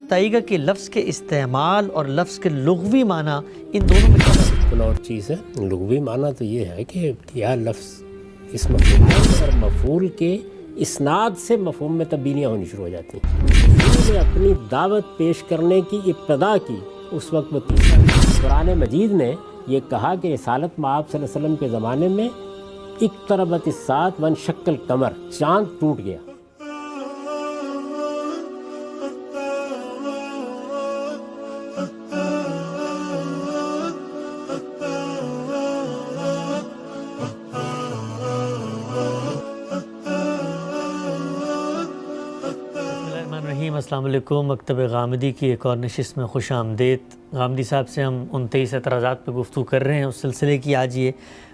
بتائیے گا کہ لفظ کے استعمال اور لفظ کے لغوی معنی ان دونوں میں کیا فرق ہے؟ اور چیز ہے لغوی معنی تو یہ ہے کہ کیا لفظ اس مفہوم اور مفعول کے اسناد سے مفہوم میں تبدیلیاں ہونی شروع ہو جاتی ہیں۔ انہوں نے اپنی دعوت پیش کرنے کی ابتدا کی اس وقت وہ تیسرا قرآن مجید نے یہ کہا کہ رسالت مآب صلی اللہ علیہ وسلم کے زمانے میں اقتربت الساعۃ وانشق القمر، چاند ٹوٹ گیا۔ السلام علیکم۔ مکتب غامدی کی ایک اور نشست میں خوش آمدید۔ غامدی صاحب سے ہم 29 اعتراضات پہ گفتگو کر رہے ہیں، اس سلسلے کی آج یہ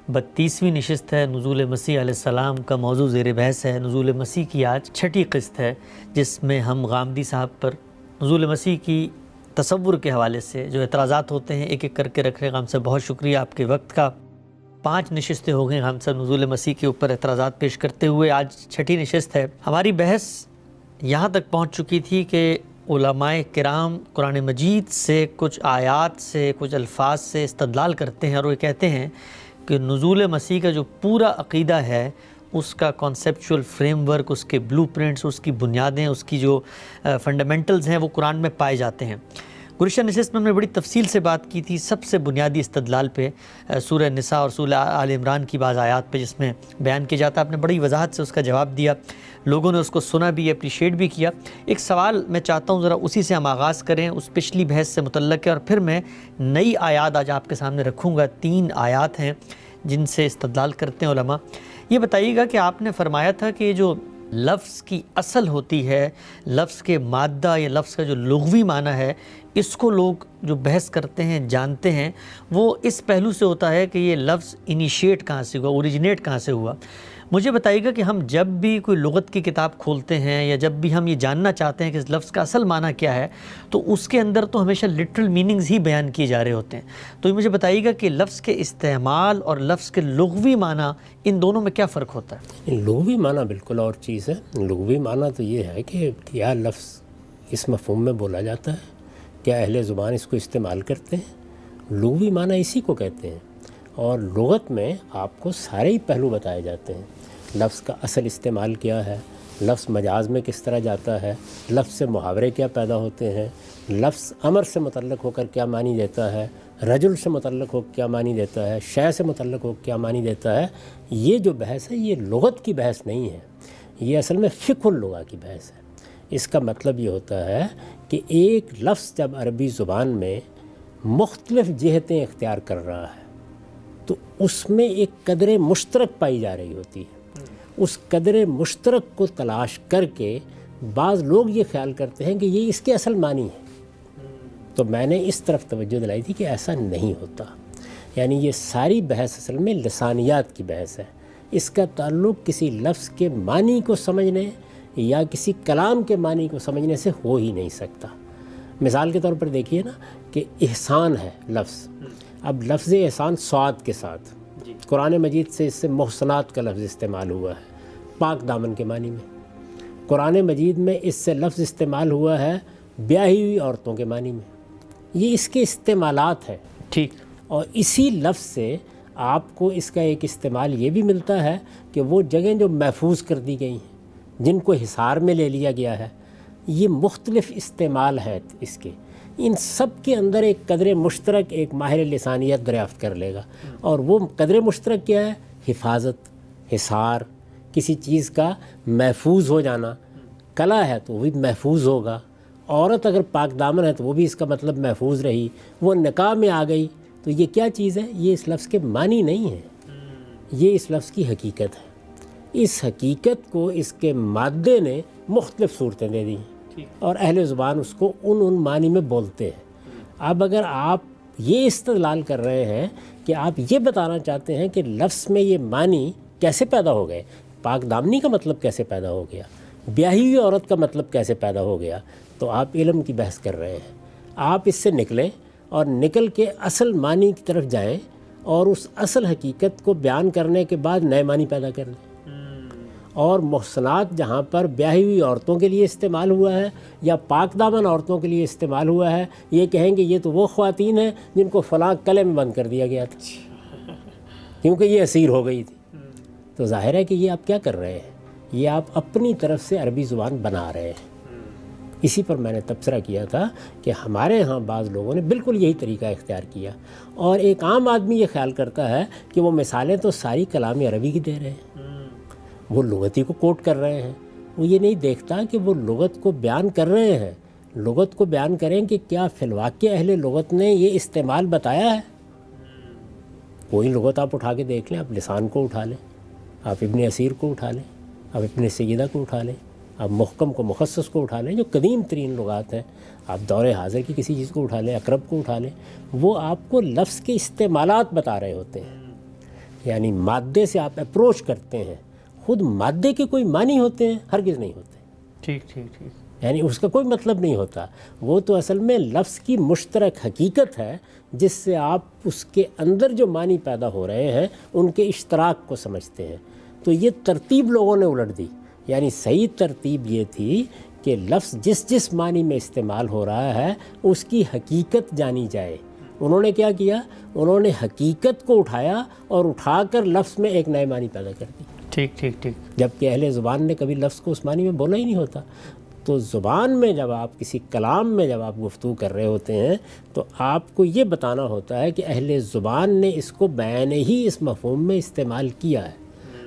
32ویں نشست ہے۔ نزول مسیح علیہ السلام کا موضوع زیر بحث ہے۔ نزول مسیح کی آج 6ٹھی قسط ہے، جس میں ہم غامدی صاحب پر نزول مسیح کی تصور کے حوالے سے جو اعتراضات ہوتے ہیں ایک ایک کر کے رکھ رہے ہیں۔ غام صاحب بہت شکریہ آپ کے وقت کا۔ 5 نشستیں ہو گئیں غام صاحب نزول مسیح کے اوپر اعتراضات پیش کرتے ہوئے، آج 6ٹھی نشست ہے۔ ہماری بحث یہاں تک پہنچ چکی تھی کہ علماء کرام قرآن مجید سے کچھ آیات سے کچھ الفاظ سے استدلال کرتے ہیں اور وہ کہتے ہیں کہ نزول مسیح کا جو پورا عقیدہ ہے، اس کا کانسیپچول فریم ورک، اس کے بلو پرنٹس، اس کی بنیادیں، اس کی جو فنڈامنٹلز ہیں وہ قرآن میں پائے جاتے ہیں۔ گزشتہ نشست میں ہم نے بڑی تفصیل سے بات کی تھی سب سے بنیادی استدلال پہ، سورہ نساء اور سورہ آل عمران کی بعض آیات پہ جس میں بیان کیا جاتا ہے۔ آپ نے بڑی وضاحت سے اس کا جواب دیا، لوگوں نے اس کو سنا بھی، اپریشیٹ بھی کیا۔ ایک سوال میں چاہتا ہوں ذرا اسی سے ہم آغاز کریں، اس پچھلی بحث سے متعلق ہے، اور پھر میں نئی آیات آج آپ کے سامنے رکھوں گا۔ 3 آیات ہیں جن سے استدلال کرتے ہیں علماء۔ یہ بتائیے گا کہ آپ نے فرمایا تھا کہ جو لفظ کی اصل ہوتی ہے، لفظ کے مادہ یا لفظ کا جو لغوی معنی ہے، اس کو لوگ جو بحث کرتے ہیں جانتے ہیں، وہ اس پہلو سے ہوتا ہے کہ یہ لفظ انیشیٹ کہاں سے ہوا، اوریجنیٹ کہاں سے ہوا۔ مجھے بتائیے گا کہ ہم جب بھی کوئی لغت کی کتاب کھولتے ہیں یا جب بھی ہم یہ جاننا چاہتے ہیں کہ اس لفظ کا اصل معنی کیا ہے، تو اس کے اندر تو ہمیشہ لٹرل میننگز ہی بیان کیے جا رہے ہوتے ہیں۔ تو یہ مجھے بتائیے گا کہ لفظ کے استعمال اور لفظ کے لغوی معنی ان دونوں میں کیا فرق ہوتا ہے؟ لغوی معنی بالکل اور چیز ہے۔ لغوی معنی تو یہ ہے کہ کیا لفظ اس مفہوم میں بولا جاتا ہے، کیا اہل زبان اس کو استعمال کرتے ہیں۔ لغوی معنی اسی کو کہتے ہیں، اور لغت میں آپ کو سارے ہی پہلو بتائے جاتے ہیں۔ لفظ کا اصل استعمال کیا ہے، لفظ مجاز میں کس طرح جاتا ہے، لفظ سے محاورے کیا پیدا ہوتے ہیں، لفظ امر سے متعلق ہو کر کیا معنی دیتا ہے، رجل سے متعلق ہو کیا معنی دیتا ہے، شے سے متعلق ہو کیا معنی دیتا ہے۔ یہ جو بحث ہے یہ لغت کی بحث نہیں ہے، یہ اصل میں فقہ اللغہ کی بحث ہے۔ اس کا مطلب یہ ہوتا ہے کہ ایک لفظ جب عربی زبان میں مختلف جہتیں اختیار کر رہا ہے تو اس میں ایک قدر مشترک پائی جا رہی ہوتی ہے۔ اس قدر مشترک کو تلاش کر کے بعض لوگ یہ خیال کرتے ہیں کہ یہ اس کے اصل معنی ہے۔ تو میں نے اس طرف توجہ دلائی تھی کہ ایسا نہیں ہوتا، یعنی یہ ساری بحث اصل میں لسانیات کی بحث ہے۔ اس کا تعلق کسی لفظ کے معنی کو سمجھنے یا کسی کلام کے معنی کو سمجھنے سے ہو ہی نہیں سکتا۔ مثال کے طور پر دیکھیے نا کہ احسان ہے لفظ، اب لفظ احسان صاد کے ساتھ قرآن مجید سے اس سے محسنات کا لفظ استعمال ہوا ہے پاک دامن کے معنی میں۔ قرآن مجید میں اس سے لفظ استعمال ہوا ہے بیاہی ہوئی عورتوں کے معنی میں۔ یہ اس کے استعمالات ہیں، ٹھیک۔ اور اسی لفظ سے آپ کو اس کا ایک استعمال یہ بھی ملتا ہے کہ وہ جگہیں جو محفوظ کر دی گئی ہیں، جن کو حصار میں لے لیا گیا ہے، یہ مختلف استعمال ہے اس کے۔ ان سب کے اندر ایک قدر مشترک ایک ماہر لسانیت دریافت کر لے گا، اور وہ قدر مشترک کیا ہے؟ حفاظت، حصار، کسی چیز کا محفوظ ہو جانا۔ کلا ہے تو وہ بھی محفوظ ہوگا، عورت اگر پاک دامن ہے تو وہ بھی اس کا مطلب محفوظ رہی۔ وہ نکاح میں آ گئی تو یہ کیا چیز ہے؟ یہ اس لفظ کے معنی نہیں ہے، یہ اس لفظ کی حقیقت ہے۔ اس حقیقت کو اس کے مادے نے مختلف صورتیں دے دی ہیں، اور اہل زبان اس کو ان معنی میں بولتے ہیں۔ اب اگر آپ یہ استدلال کر رہے ہیں کہ آپ یہ بتانا چاہتے ہیں کہ لفظ میں یہ معنی کیسے پیدا ہو گئے، پاک دامنی کا مطلب کیسے پیدا ہو گیا، بیاہی ہوئی عورت کا مطلب کیسے پیدا ہو گیا، تو آپ علم کی بحث کر رہے ہیں۔ آپ اس سے نکلیں اور نکل کے اصل معنی کی طرف جائیں، اور اس اصل حقیقت کو بیان کرنے کے بعد نئے معنی پیدا کر لیں۔ اور محسنات جہاں پر بیاہی ہوئی عورتوں کے لیے استعمال ہوا ہے یا پاک دامن عورتوں کے لیے استعمال ہوا ہے، یہ کہیں گے یہ تو وہ خواتین ہیں جن کو فلاں قلعے میں بند کر دیا گیا تھا کیونکہ یہ اسیر ہو گئی تھی۔ تو ظاہر ہے کہ یہ آپ کیا کر رہے ہیں، یہ آپ اپنی طرف سے عربی زبان بنا رہے ہیں۔ اسی پر میں نے تبصرہ کیا تھا کہ ہمارے ہاں بعض لوگوں نے بالکل یہی طریقہ اختیار کیا، اور ایک عام آدمی یہ خیال کرتا ہے کہ وہ مثالیں تو ساری کلام عربی کی دے رہے ہیں، وہ لغتی کو کوٹ کر رہے ہیں، وہ یہ نہیں دیکھتا کہ وہ لغت کو بیان کر رہے ہیں۔ لغت کو بیان کریں کہ کیا فی الواقع اہل لغت نے یہ استعمال بتایا ہے۔ کوئی لغت آپ اٹھا کے دیکھ لیں، آپ لسان کو اٹھا لیں، آپ ابن اسیر کو اٹھا لیں، آپ ابن سیدہ کو اٹھا لیں، آپ محکم کو مخصص کو اٹھا لیں، جو قدیم ترین لغات ہیں، آپ دور حاضر کی کسی چیز کو اٹھا لیں، اقرب کو اٹھا لیں، وہ آپ کو لفظ کے استعمالات بتا رہے ہوتے ہیں۔ یعنی مادے سے آپ اپروچ کرتے ہیں، خود مادے کے کوئی معنی ہوتے ہیں؟ ہرگز نہیں ہوتے۔ ٹھیک ٹھیک ٹھیک، یعنی اس کا کوئی مطلب نہیں ہوتا، وہ تو اصل میں لفظ کی مشترک حقیقت ہے جس سے آپ اس کے اندر جو معنی پیدا ہو رہے ہیں ان کے اشتراک کو سمجھتے ہیں۔ تو یہ ترتیب لوگوں نے الٹ دی، یعنی صحیح ترتیب یہ تھی کہ لفظ جس معنی میں استعمال ہو رہا ہے اس کی حقیقت جانی جائے۔ انہوں نے کیا کیا؟ انہوں نے حقیقت کو اٹھایا اور اٹھا کر لفظ میں ایک نئے معنی پیدا کر دی، ٹھیک ٹھیک ٹھیک، جبکہ اہل زبان نے کبھی لفظ کو اس معنی میں بولا ہی نہیں ہوتا۔ تو زبان میں جب آپ کسی کلام میں جب آپ گفتگو کر رہے ہوتے ہیں تو آپ کو یہ بتانا ہوتا ہے کہ اہل زبان نے اس کو بیان ہی اس مفہوم میں استعمال کیا ہے۔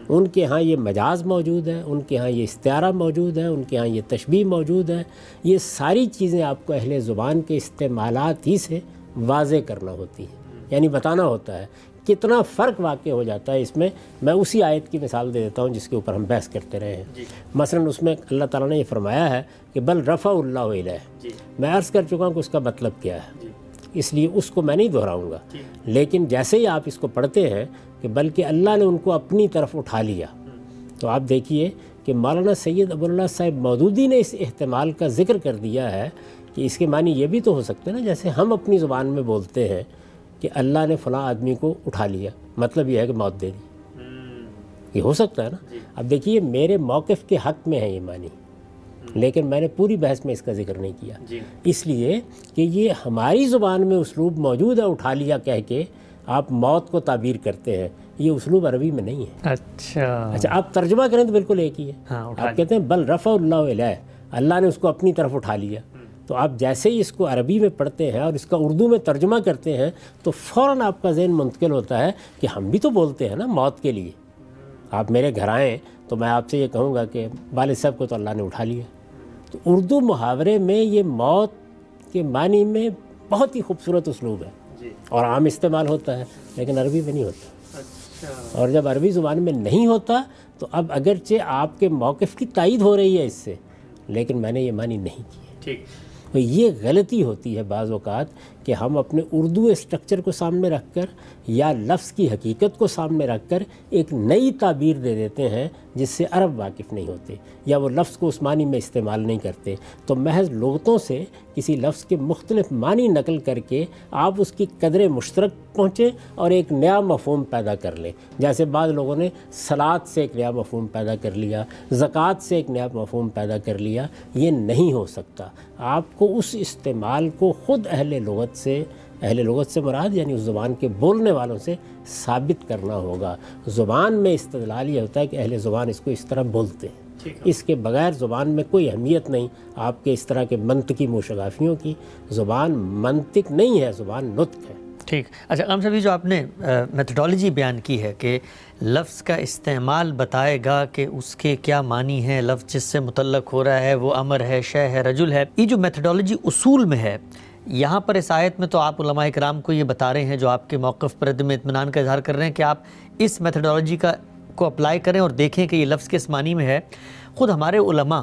ان کے ہاں یہ مجاز موجود ہے، ان کے ہاں یہ استعارہ موجود ہے، ان کے ہاں یہ تشبیہ موجود ہے۔ یہ ساری چیزیں آپ کو اہل زبان کے استعمالات ہی سے واضح کرنا ہوتی ہیں، یعنی بتانا ہوتا ہے۔ کتنا فرق واقع ہو جاتا ہے اس میں میں اسی آیت کی مثال دے دیتا ہوں جس کے اوپر ہم بحث کرتے رہے ہیں۔ مثلا اس میں اللہ تعالیٰ نے یہ فرمایا ہے کہ بل رفع اللہ الیہ، میں عرض کر چکا ہوں کہ اس کا مطلب کیا ہے، اس لیے اس کو میں نہیں دہراؤں گا، لیکن جیسے ہی آپ اس کو پڑھتے ہیں کہ بلکہ اللہ نے ان کو اپنی طرف اٹھا لیا، تو آپ دیکھیے کہ مولانا سید ابو اللہ صاحب مودودی نے اس احتمال کا ذکر کر دیا ہے کہ اس کے معنی یہ بھی تو ہو سکتے ہیں نا، جیسے ہم اپنی زبان میں بولتے ہیں کہ اللہ نے فلاں آدمی کو اٹھا لیا، مطلب یہ ہے کہ موت دے دی، یہ ہو سکتا ہے نا۔ اب دیکھیے میرے موقف کے حق میں ہے یہ معنی، لیکن میں نے پوری بحث میں اس کا ذکر نہیں کیا، اس لیے کہ یہ ہماری زبان میں اسلوب موجود ہے، اٹھا لیا کہہ کے آپ موت کو تعبیر کرتے ہیں، یہ اسلوب عربی میں نہیں ہے۔ اچھا آپ ترجمہ کریں تو بالکل ایک ہی ہے، آپ کہتے ہیں بل رفع اللہ الیہ، اللہ نے اس کو اپنی طرف اٹھا لیا۔ تو آپ جیسے ہی اس کو عربی میں پڑھتے ہیں اور اس کا اردو میں ترجمہ کرتے ہیں تو فوراً آپ کا ذہن منتقل ہوتا ہے کہ ہم بھی تو بولتے ہیں نا موت کے لیے۔ آپ میرے گھر آئیں تو میں آپ سے یہ کہوں گا کہ والد صاحب کو تو اللہ نے اٹھا لیا۔ تو اردو محاورے میں یہ موت کے معنی میں بہت ہی خوبصورت اسلوب ہے اور عام استعمال ہوتا ہے، لیکن عربی میں نہیں ہوتا۔ اور جب عربی زبان میں نہیں ہوتا تو اب اگرچہ آپ کے موقف کی تائید ہو رہی ہے اس سے، لیکن میں نے یہ معنی نہیں کی۔ تو یہ غلطی ہوتی ہے بعض اوقات کہ ہم اپنے اردو اسٹرکچر کو سامنے رکھ کر یا لفظ کی حقیقت کو سامنے رکھ کر ایک نئی تعبیر دے دیتے ہیں جس سے عرب واقف نہیں ہوتے یا وہ لفظ کو اس معنی میں استعمال نہیں کرتے، تو محض لغتوں سے کسی لفظ کے مختلف معنی نقل کر کے آپ اس کی قدر مشترک پہنچیں اور ایک نیا مفہوم پیدا کر لیں۔ جیسے بعض لوگوں نے صلاۃ سے ایک نیا مفہوم پیدا کر لیا، زکوٰۃ سے ایک نیا مفہوم پیدا کر لیا، یہ نہیں ہو سکتا۔ آپ کو اس استعمال کو خود اہل لغت سے مراد یعنی اس زبان کے بولنے والوں سے ثابت کرنا ہوگا۔ زبان میں استدلال یہ ہوتا ہے کہ اہل زبان اس کو اس طرح بولتے ہیں، اس کے بغیر زبان میں کوئی اہمیت نہیں آپ کے اس طرح کے منطقی موشگافیوں کی۔ زبان منطق نہیں ہے، زبان نطق ہے۔ ٹھیک۔ اچھا غام صاحب، جو آپ نے میتھڈالوجی بیان کی ہے کہ لفظ کا استعمال بتائے گا کہ اس کے کیا معنی ہیں، لفظ جس سے متعلق ہو رہا ہے وہ امر ہے، شے ہے، رجل ہے، یہ جو میتھڈالوجی اصول میں ہے یہاں پر اس آیت میں تو آپ علماء کرام کو یہ بتا رہے ہیں جو آپ کے موقف پر عدم اطمینان کا اظہار کر رہے ہیں کہ آپ اس میتھڈالوجی کو اپلائی کریں اور دیکھیں کہ یہ لفظ کس معنی میں ہے۔ خود ہمارے علماء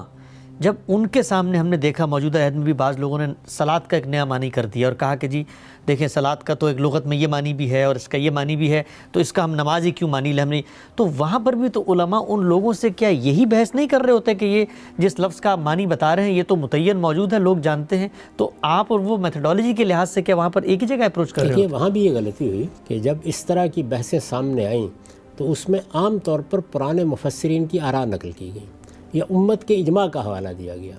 جب ان کے سامنے ہم نے دیکھا موجودہ عہد میں بھی بعض لوگوں نے صلاۃ کا ایک نیا معنی کر دیا اور کہا کہ جی دیکھیں صلاۃ کا تو ایک لغت میں یہ معنی بھی ہے اور اس کا یہ معنی بھی ہے، تو اس کا ہم نماز ہی کیوں مانی لیں ہم نے۔ تو وہاں پر بھی تو علماء ان لوگوں سے کیا یہی بحث نہیں کر رہے ہوتے کہ یہ جس لفظ کا معنی بتا رہے ہیں یہ تو متعین موجود ہے، لوگ جانتے ہیں، تو آپ اور وہ میتھڈالوجی کے لحاظ سے کیا وہاں پر ایک ہی جگہ اپروچ کر رہے ہیں؟ وہاں بھی یہ غلطی ہوئی کہ جب اس طرح کی بحثیں سامنے آئیں تو اس میں عام طور پر پرانے مفسرین کی آراء نقل کی گئی یا امت کے اجماع کا حوالہ دیا گیا۔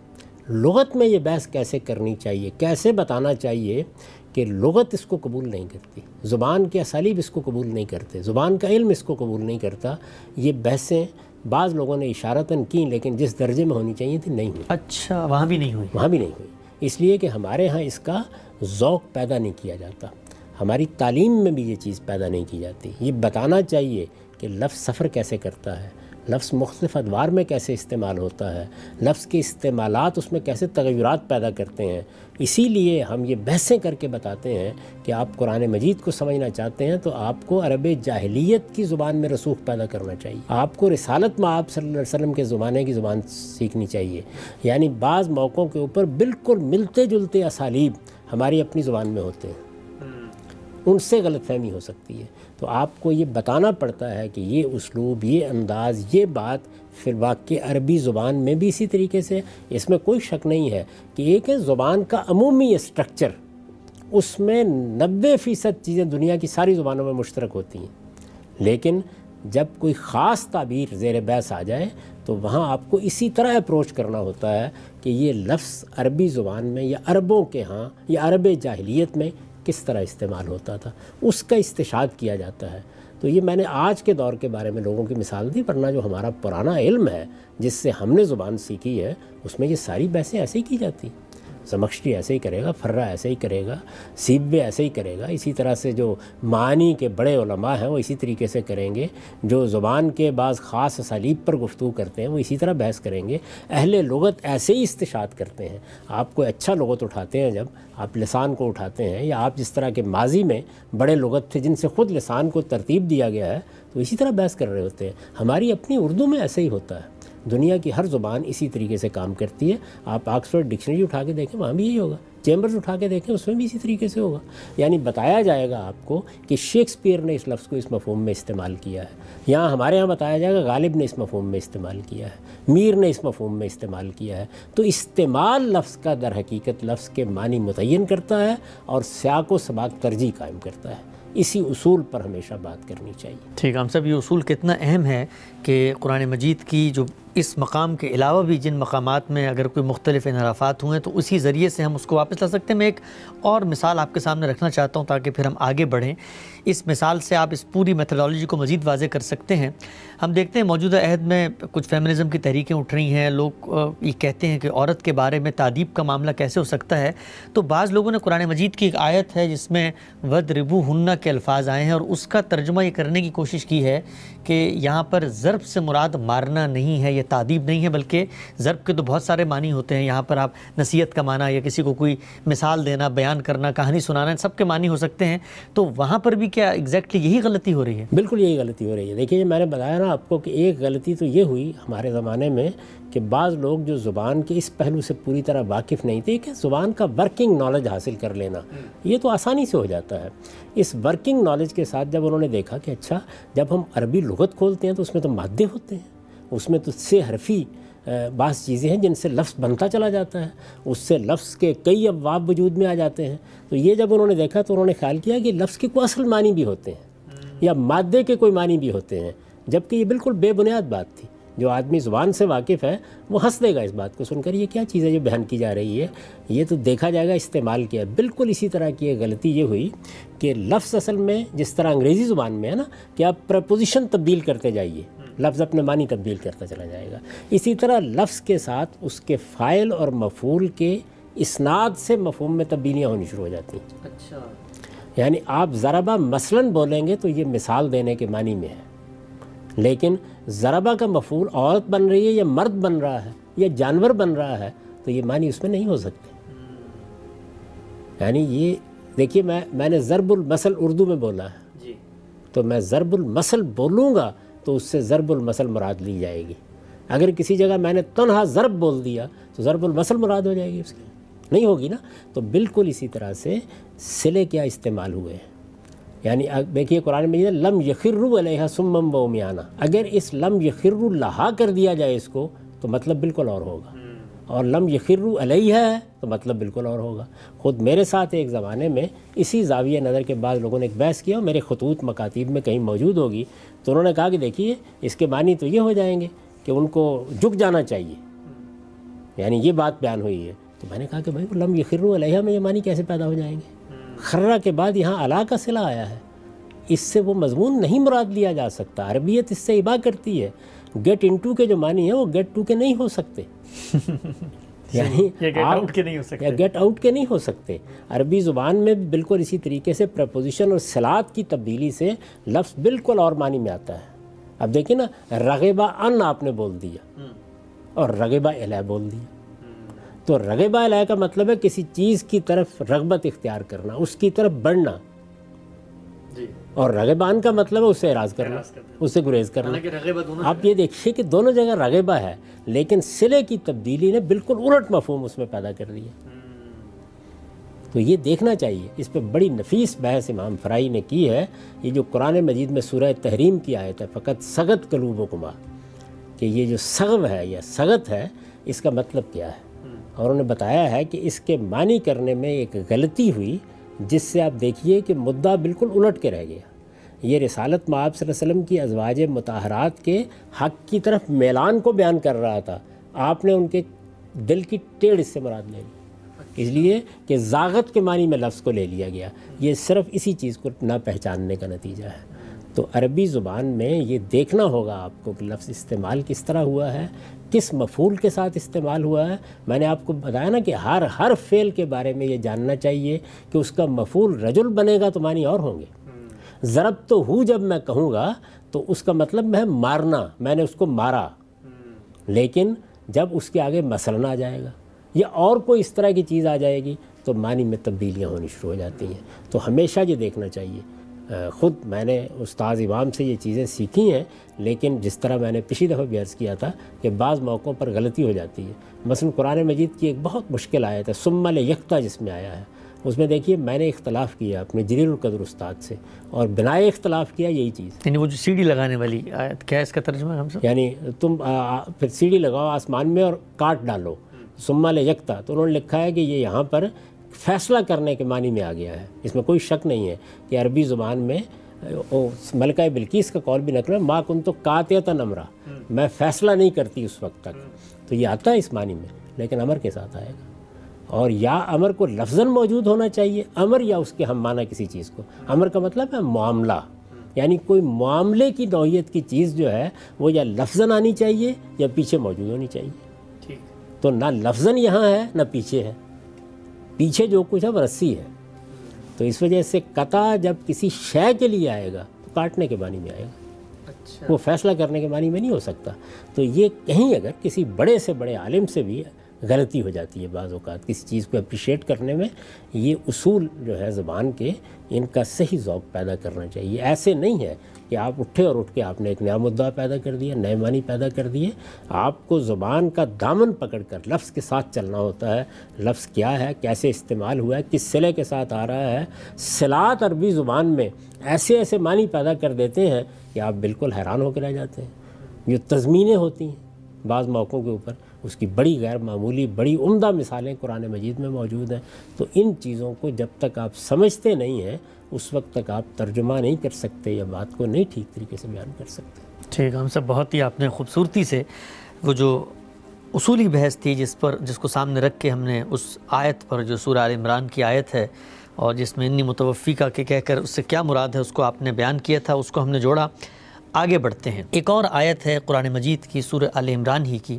لغت میں یہ بحث کیسے کرنی چاہیے، کیسے بتانا چاہیے کہ لغت اس کو قبول نہیں کرتی، زبان کے اسالیب اس کو قبول نہیں کرتے، زبان کا علم اس کو قبول نہیں کرتا، یہ بحثیں بعض لوگوں نے اشارتاً کی لیکن جس درجے میں ہونی چاہیے تھی نہیں ہوئی۔ اچھا، وہاں بھی نہیں ہوئی؟ وہاں بھی نہیں ہوئی، اس لیے کہ ہمارے ہاں اس کا ذوق پیدا نہیں کیا جاتا، ہماری تعلیم میں بھی یہ چیز پیدا نہیں کی جاتی۔ یہ بتانا چاہیے کہ لفظ سفر کیسے کرتا ہے، لفظ مختلف ادوار میں کیسے استعمال ہوتا ہے، لفظ کے استعمالات اس میں کیسے تغیرات پیدا کرتے ہیں۔ اسی لیے ہم یہ بحثیں کر کے بتاتے ہیں کہ آپ قرآن مجید کو سمجھنا چاہتے ہیں تو آپ کو عرب جاہلیت کی زبان میں رسوخ پیدا کرنا چاہیے، آپ کو رسالت مآب صلی اللہ علیہ وسلم کے زمانے کی زبان سیکھنی چاہیے۔ یعنی بعض موقعوں کے اوپر بالکل ملتے جلتے اسالیب ہماری اپنی زبان میں ہوتے ہیں، ان سے غلط فہمی ہو سکتی ہے، تو آپ کو یہ بتانا پڑتا ہے کہ یہ اسلوب، یہ انداز، یہ بات فی الواقع عربی زبان میں بھی اسی طریقے سے، اس میں کوئی شک نہیں ہے کہ ایک ہے زبان کا عمومی اسٹرکچر، اس میں 90% چیزیں دنیا کی ساری زبانوں میں مشترک ہوتی ہیں، لیکن جب کوئی خاص تعبیر زیر بحث آ جائے تو وہاں آپ کو اسی طرح اپروچ کرنا ہوتا ہے کہ یہ لفظ عربی زبان میں یا عربوں کے ہاں یا عرب جاہلیت میں کس طرح استعمال ہوتا تھا، اس کا استشہاد کیا جاتا ہے۔ تو یہ میں نے آج کے دور کے بارے میں لوگوں کی مثال دی، ورنہ جو ہمارا پرانا علم ہے جس سے ہم نے زبان سیکھی ہے اس میں یہ ساری بحثیں ایسے ہی کی جاتی ہیں۔ زمخشری ایسے ہی کرے گا، فرہ ایسے ہی کرے گا، سیبوے ایسے ہی کرے گا، اسی طرح سے جو معانی کے بڑے علماء ہیں وہ اسی طریقے سے کریں گے، جو زبان کے بعض خاص اسالیب پر گفتگو کرتے ہیں وہ اسی طرح بحث کریں گے۔ اہل لغت ایسے ہی استشہاد کرتے ہیں، آپ کوئی اچھا لغت اٹھاتے ہیں، جب آپ لسان کو اٹھاتے ہیں یا آپ جس طرح کے ماضی میں بڑے لغت تھے جن سے خود لسان کو ترتیب دیا گیا ہے تو اسی طرح بحث کر رہے ہوتے ہیں۔ ہماری اپنی اردو میں ایسے ہی ہوتا ہے، دنیا کی ہر زبان اسی طریقے سے کام کرتی ہے۔ آپ آکسفورڈ ڈکشنری اٹھا کے دیکھیں وہاں بھی یہی ہوگا، چیمبرز اٹھا کے دیکھیں اس میں بھی اسی طریقے سے ہوگا۔ یعنی بتایا جائے گا آپ کو کہ شیکسپیئر نے اس لفظ کو اس مفہوم میں استعمال کیا ہے، یہاں ہمارے یہاں بتایا جائے گا غالب نے اس مفہوم میں استعمال کیا ہے، میر نے اس مفہوم میں استعمال کیا ہے۔ تو استعمال لفظ کا در حقیقت لفظ کے معنی متعین کرتا ہے اور سیاق و سباق ترجیح قائم کرتا ہے۔ اسی اصول پر ہمیشہ بات کرنی چاہیے۔ ٹھیک، ہم سب یہ اصول کتنا اہم ہے کہ قرآن مجید کی جو اس مقام کے علاوہ بھی جن مقامات میں اگر کوئی مختلف انحرافات ہوئے ہیں تو اسی ذریعے سے ہم اس کو واپس لا سکتے ہیں۔ میں ایک اور مثال آپ کے سامنے رکھنا چاہتا ہوں تاکہ پھر ہم آگے بڑھیں۔ اس مثال سے آپ اس پوری میتھڈالوجی کو مزید واضح کر سکتے ہیں۔ ہم دیکھتے ہیں موجودہ عہد میں کچھ فیمنزم کی تحریکیں اٹھ رہی ہیں، لوگ یہ کہتے ہیں کہ عورت کے بارے میں تعدیب کا معاملہ کیسے ہو سکتا ہے، تو بعض لوگوں نے قرآن مجید کی ایک آیت ہے جس میں وَضْرِبُوهُنَّ کے الفاظ آئے ہیں اور اس کا ترجمہ یہ کرنے کی کوشش کی ہے کہ یہاں پر ضرب سے مراد مارنا نہیں ہے، یہ تعدیب نہیں ہے، بلکہ ضرب کے تو بہت سارے معنی ہوتے ہیں، یہاں پر آپ نصیحت کا معنی یا کسی کو کوئی مثال دینا، بیان کرنا، کہانی سنانا، سب کے معنی ہو سکتے ہیں۔ تو وہاں پر بھی کیا ایگزیکٹلی یہی غلطی ہو رہی ہے؟ بالکل یہی غلطی ہو رہی ہے۔ دیکھیے میں نے بتایا نا آپ کو کہ ایک غلطی تو یہ ہوئی ہمارے زمانے میں کہ بعض لوگ جو زبان کے اس پہلو سے پوری طرح واقف نہیں تھے کہ زبان کا ورکنگ نالج حاصل کر لینا یہ تو آسانی سے ہو جاتا ہے۔ اس ورکنگ نالج کے ساتھ جب انہوں نے دیکھا کہ اچھا جب ہم عربی لغت کھولتے ہیں تو اس میں تو مادے ہوتے ہیں، اس میں تو سے حرفی بعض چیزیں ہیں جن سے لفظ بنتا چلا جاتا ہے، اس سے لفظ کے کئی ابواب وجود میں آ جاتے ہیں۔ تو یہ جب انہوں نے دیکھا تو انہوں نے خیال کیا کہ لفظ کے کوئی اصل معنی بھی ہوتے ہیں یا مادے کے کوئی معنی بھی ہوتے ہیں، جبکہ یہ بالکل بے بنیاد بات تھی۔ جو آدمی زبان سے واقف ہے وہ ہنس دے گا اس بات کو سن کر، یہ کیا چیز ہے جو بیان کی جا رہی ہے، یہ تو دیکھا جائے گا استعمال کیا ہے۔ بالکل اسی طرح کی ایک غلطی یہ ہوئی کہ لفظ اصل میں جس طرح انگریزی زبان میں ہے نا کہ آپ پریپوزیشن تبدیل کرتے جائیے، لفظ اپنے معنی تبدیل کرتا چلا جائے گا، اسی طرح لفظ کے ساتھ اس کے فاعل اور مفعول کے اسناد سے مفہوم میں تبدیلیاں ہونی شروع ہو جاتی ہیں۔ اچھا، یعنی آپ ضربہ مثلاً بولیں گے تو یہ مثال دینے کے معنی میں ہے، لیکن ضربہ کا مفعول عورت بن رہی ہے یا مرد بن رہا ہے یا جانور بن رہا ہے تو یہ معنی اس میں نہیں ہو سکتے۔ یعنی یہ دیکھیے میں نے ضرب المثل اردو میں بولا ہے جی، تو میں ضرب المثل بولوں گا تو اس سے ضرب المثل مراد لی جائے گی۔ اگر کسی جگہ میں نے تنہا ضرب بول دیا تو ضرب المثل مراد ہو جائے گی، اس کی نہیں ہوگی نا۔ تو بالکل اسی طرح سے صلے کیا استعمال ہوئے ہیں، یعنی دیکھیے قرآن میں لم یخروا علیہا صما و عمیانا، اگر اس لم یخروا لہا کر دیا جائے اس کو تو مطلب بالکل اور ہوگا، اور لم یخروا علیہ ہے تو مطلب بالکل اور ہوگا. خود میرے ساتھ ایک زمانے میں اسی زاویہ نظر کے بعد لوگوں نے ایک بحث کیا، میرے خطوط مکاتیب میں کہیں موجود ہوگی، تو انہوں نے کہا کہ دیکھیے اس کے معنی تو یہ ہو جائیں گے کہ ان کو جھک جانا چاہیے، یعنی یہ بات بیان ہوئی ہے. تو میں نے کہا کہ بھائی وہ لم یخروا علیہ میں یہ معنی کیسے پیدا ہو جائیں گے؟ خرہ کے بعد یہاں علا کا صلہ آیا ہے، اس سے وہ مضمون نہیں مراد لیا جا سکتا. عربیت اس سے ابا کرتی ہے. گیٹ انٹو کے جو معنی ہیں وہ گیٹ ٹو کے نہیں ہو سکتے، یعنی گیٹ آؤٹ کے نہیں ہو سکتے. گیٹ آؤٹ کے نہیں ہو سکتے. عربی زبان میں بالکل اسی طریقے سے پریپوزیشن اور صلات کی تبدیلی سے لفظ بالکل اور معنی میں آتا ہے. اب دیکھیں نا، رغبہ ان آپ نے بول دیا اور رغبہ الیہ بول دیا. تو رغبہ الیہ کا مطلب ہے کسی چیز کی طرف رغبت اختیار کرنا، اس کی طرف بڑھنا، اور رغبہ ان کا مطلب ہے اس سے اعراض کرنا، اس سے گریز کرنا. آپ یہ دیکھیے کہ دونوں جگہ رغبہ ہے، لیکن صلے کی تبدیلی نے بالکل الٹ مفہوم اس میں پیدا کر دیا. تو یہ دیکھنا چاہیے. اس پہ بڑی نفیس بحث امام فرائی نے کی ہے. یہ جو قرآن مجید میں سورہ تحریم کی آیت ہے، فقط سغت قلوبکما، کہ یہ جو سغو ہے یا سغت ہے، اس کا مطلب کیا ہے. اور انہوں نے بتایا ہے کہ اس کے معنی کرنے میں ایک غلطی ہوئی، جس سے آپ دیکھیے کہ مدعا بالکل الٹ کے رہ گیا. یہ رسالت مآب صلی اللہ علیہ وسلم کی ازواج مطہرات کے حق کی طرف میلان کو بیان کر رہا تھا. آپ نے ان کے دل کی ٹیڑھ اس سے مراد لے لی، اس لیے کہ زاغت کے معنی میں لفظ کو لے لیا گیا. یہ صرف اسی چیز کو نہ پہچاننے کا نتیجہ ہے. تو عربی زبان میں یہ دیکھنا ہوگا آپ کو کہ لفظ استعمال کس طرح ہوا ہے، کس مفعول کے ساتھ استعمال ہوا ہے. میں نے آپ کو بتایا نا کہ ہر فعل کے بارے میں یہ جاننا چاہیے کہ اس کا مفعول رجل بنے گا تو معنی اور ہوں گے. ضرب تو ہوں جب میں کہوں گا تو اس کا مطلب ہے مارنا، میں نے اس کو مارا. لیکن جب اس کے آگے مثلاً آ جائے گا یا اور کوئی اس طرح کی چیز آ جائے گی تو معنی میں تبدیلیاں ہونی شروع ہو جاتی ہیں. تو ہمیشہ یہ دیکھنا چاہیے. خود میں نے استاذ امام سے یہ چیزیں سیکھی ہیں، لیکن جس طرح میں نے پچھلی دفعہ بھی عرض کیا تھا کہ بعض موقعوں پر غلطی ہو جاتی ہے. مثلا قرآن مجید کی ایک بہت مشکل آیت ہے ثم لیکتا، جس میں آیا ہے، اس میں دیکھیے میں نے اختلاف کیا اپنے جلیل القدر استاد سے، اور بنا اختلاف کیا یہی چیز. یعنی وہ جو سی ڈی لگانے والی آیت، کیا ہے اس کا ترجمہ ہم سب؟ یعنی تم پھر سی ڈی لگاؤ آسمان میں اور کاٹ ڈالو، ثم لیکتا. تو انہوں نے لکھا ہے کہ یہ یہاں پر فیصلہ کرنے کے معنی میں آ گیا ہے. اس میں کوئی شک نہیں ہے کہ عربی زبان میں ملکہ بلقیس کا قول بھی نقل ہے، ما کنت قاطعۃ امرا، میں فیصلہ نہیں کرتی اس وقت تک. تو یہ آتا ہے اس معنی میں، لیکن امر کے ساتھ آئے گا. اور یا امر کو لفظاً موجود ہونا چاہیے، امر یا اس کے ہم معنی کسی چیز کو. امر کا مطلب ہے معاملہ، یعنی کوئی معاملے کی نوعیت کی چیز جو ہے وہ یا لفظاً آنی چاہیے یا پیچھے موجود ہونی چاہیے. تو نہ لفظاً یہاں ہے نہ پیچھے ہے. پیچھے جو کچھ ہے وہ رسی ہے. تو اس وجہ سے قطع جب کسی شے کے لیے آئے گا تو کاٹنے کے معنی میں آئے گا، وہ فیصلہ کرنے کے معنی میں نہیں ہو سکتا. تو یہ کہیں اگر کسی بڑے سے بڑے عالم سے بھی غلطی ہو جاتی ہے بعض اوقات کسی چیز کو اپریشیٹ کرنے میں. یہ اصول جو ہے زبان کے، ان کا صحیح ذوق پیدا کرنا چاہیے. ایسے نہیں ہے کہ آپ اٹھے اور اٹھ کے آپ نے ایک نیا مدعا پیدا کر دیا، نئے معنی پیدا کر دیے. آپ کو زبان کا دامن پکڑ کر لفظ کے ساتھ چلنا ہوتا ہے. لفظ کیا ہے، کیسے استعمال ہوا ہے، کس صلے کے ساتھ آ رہا ہے. صلات عربی زبان میں ایسے ایسے معنی پیدا کر دیتے ہیں کہ آپ بالکل حیران ہو کے رہ جاتے ہیں. جو تضمینیں ہوتی ہیں بعض موقعوں کے اوپر، اس کی بڑی غیر معمولی بڑی عمدہ مثالیں قرآن مجید میں موجود ہیں. تو ان چیزوں کو جب تک آپ سمجھتے نہیں ہیں اس وقت تک آپ ترجمہ نہیں کر سکتے یا بات کو نہیں ٹھیک طریقے سے بیان کر سکتے. ٹھیک، ہم سب بہت ہی آپ نے خوبصورتی سے وہ جو اصولی بحث تھی جس کو سامنے رکھ کے ہم نے اس آیت پر جو سورہ آل عمران کی آیت ہے اور جس میں انی متوفیکہ کے کہہ کر اس سے کیا مراد ہے اس کو آپ نے بیان کیا تھا، اس کو ہم نے جوڑا. آگے بڑھتے ہیں. ایک اور آیت ہے قرآن مجید کی سورہ آل عمران ہی کی.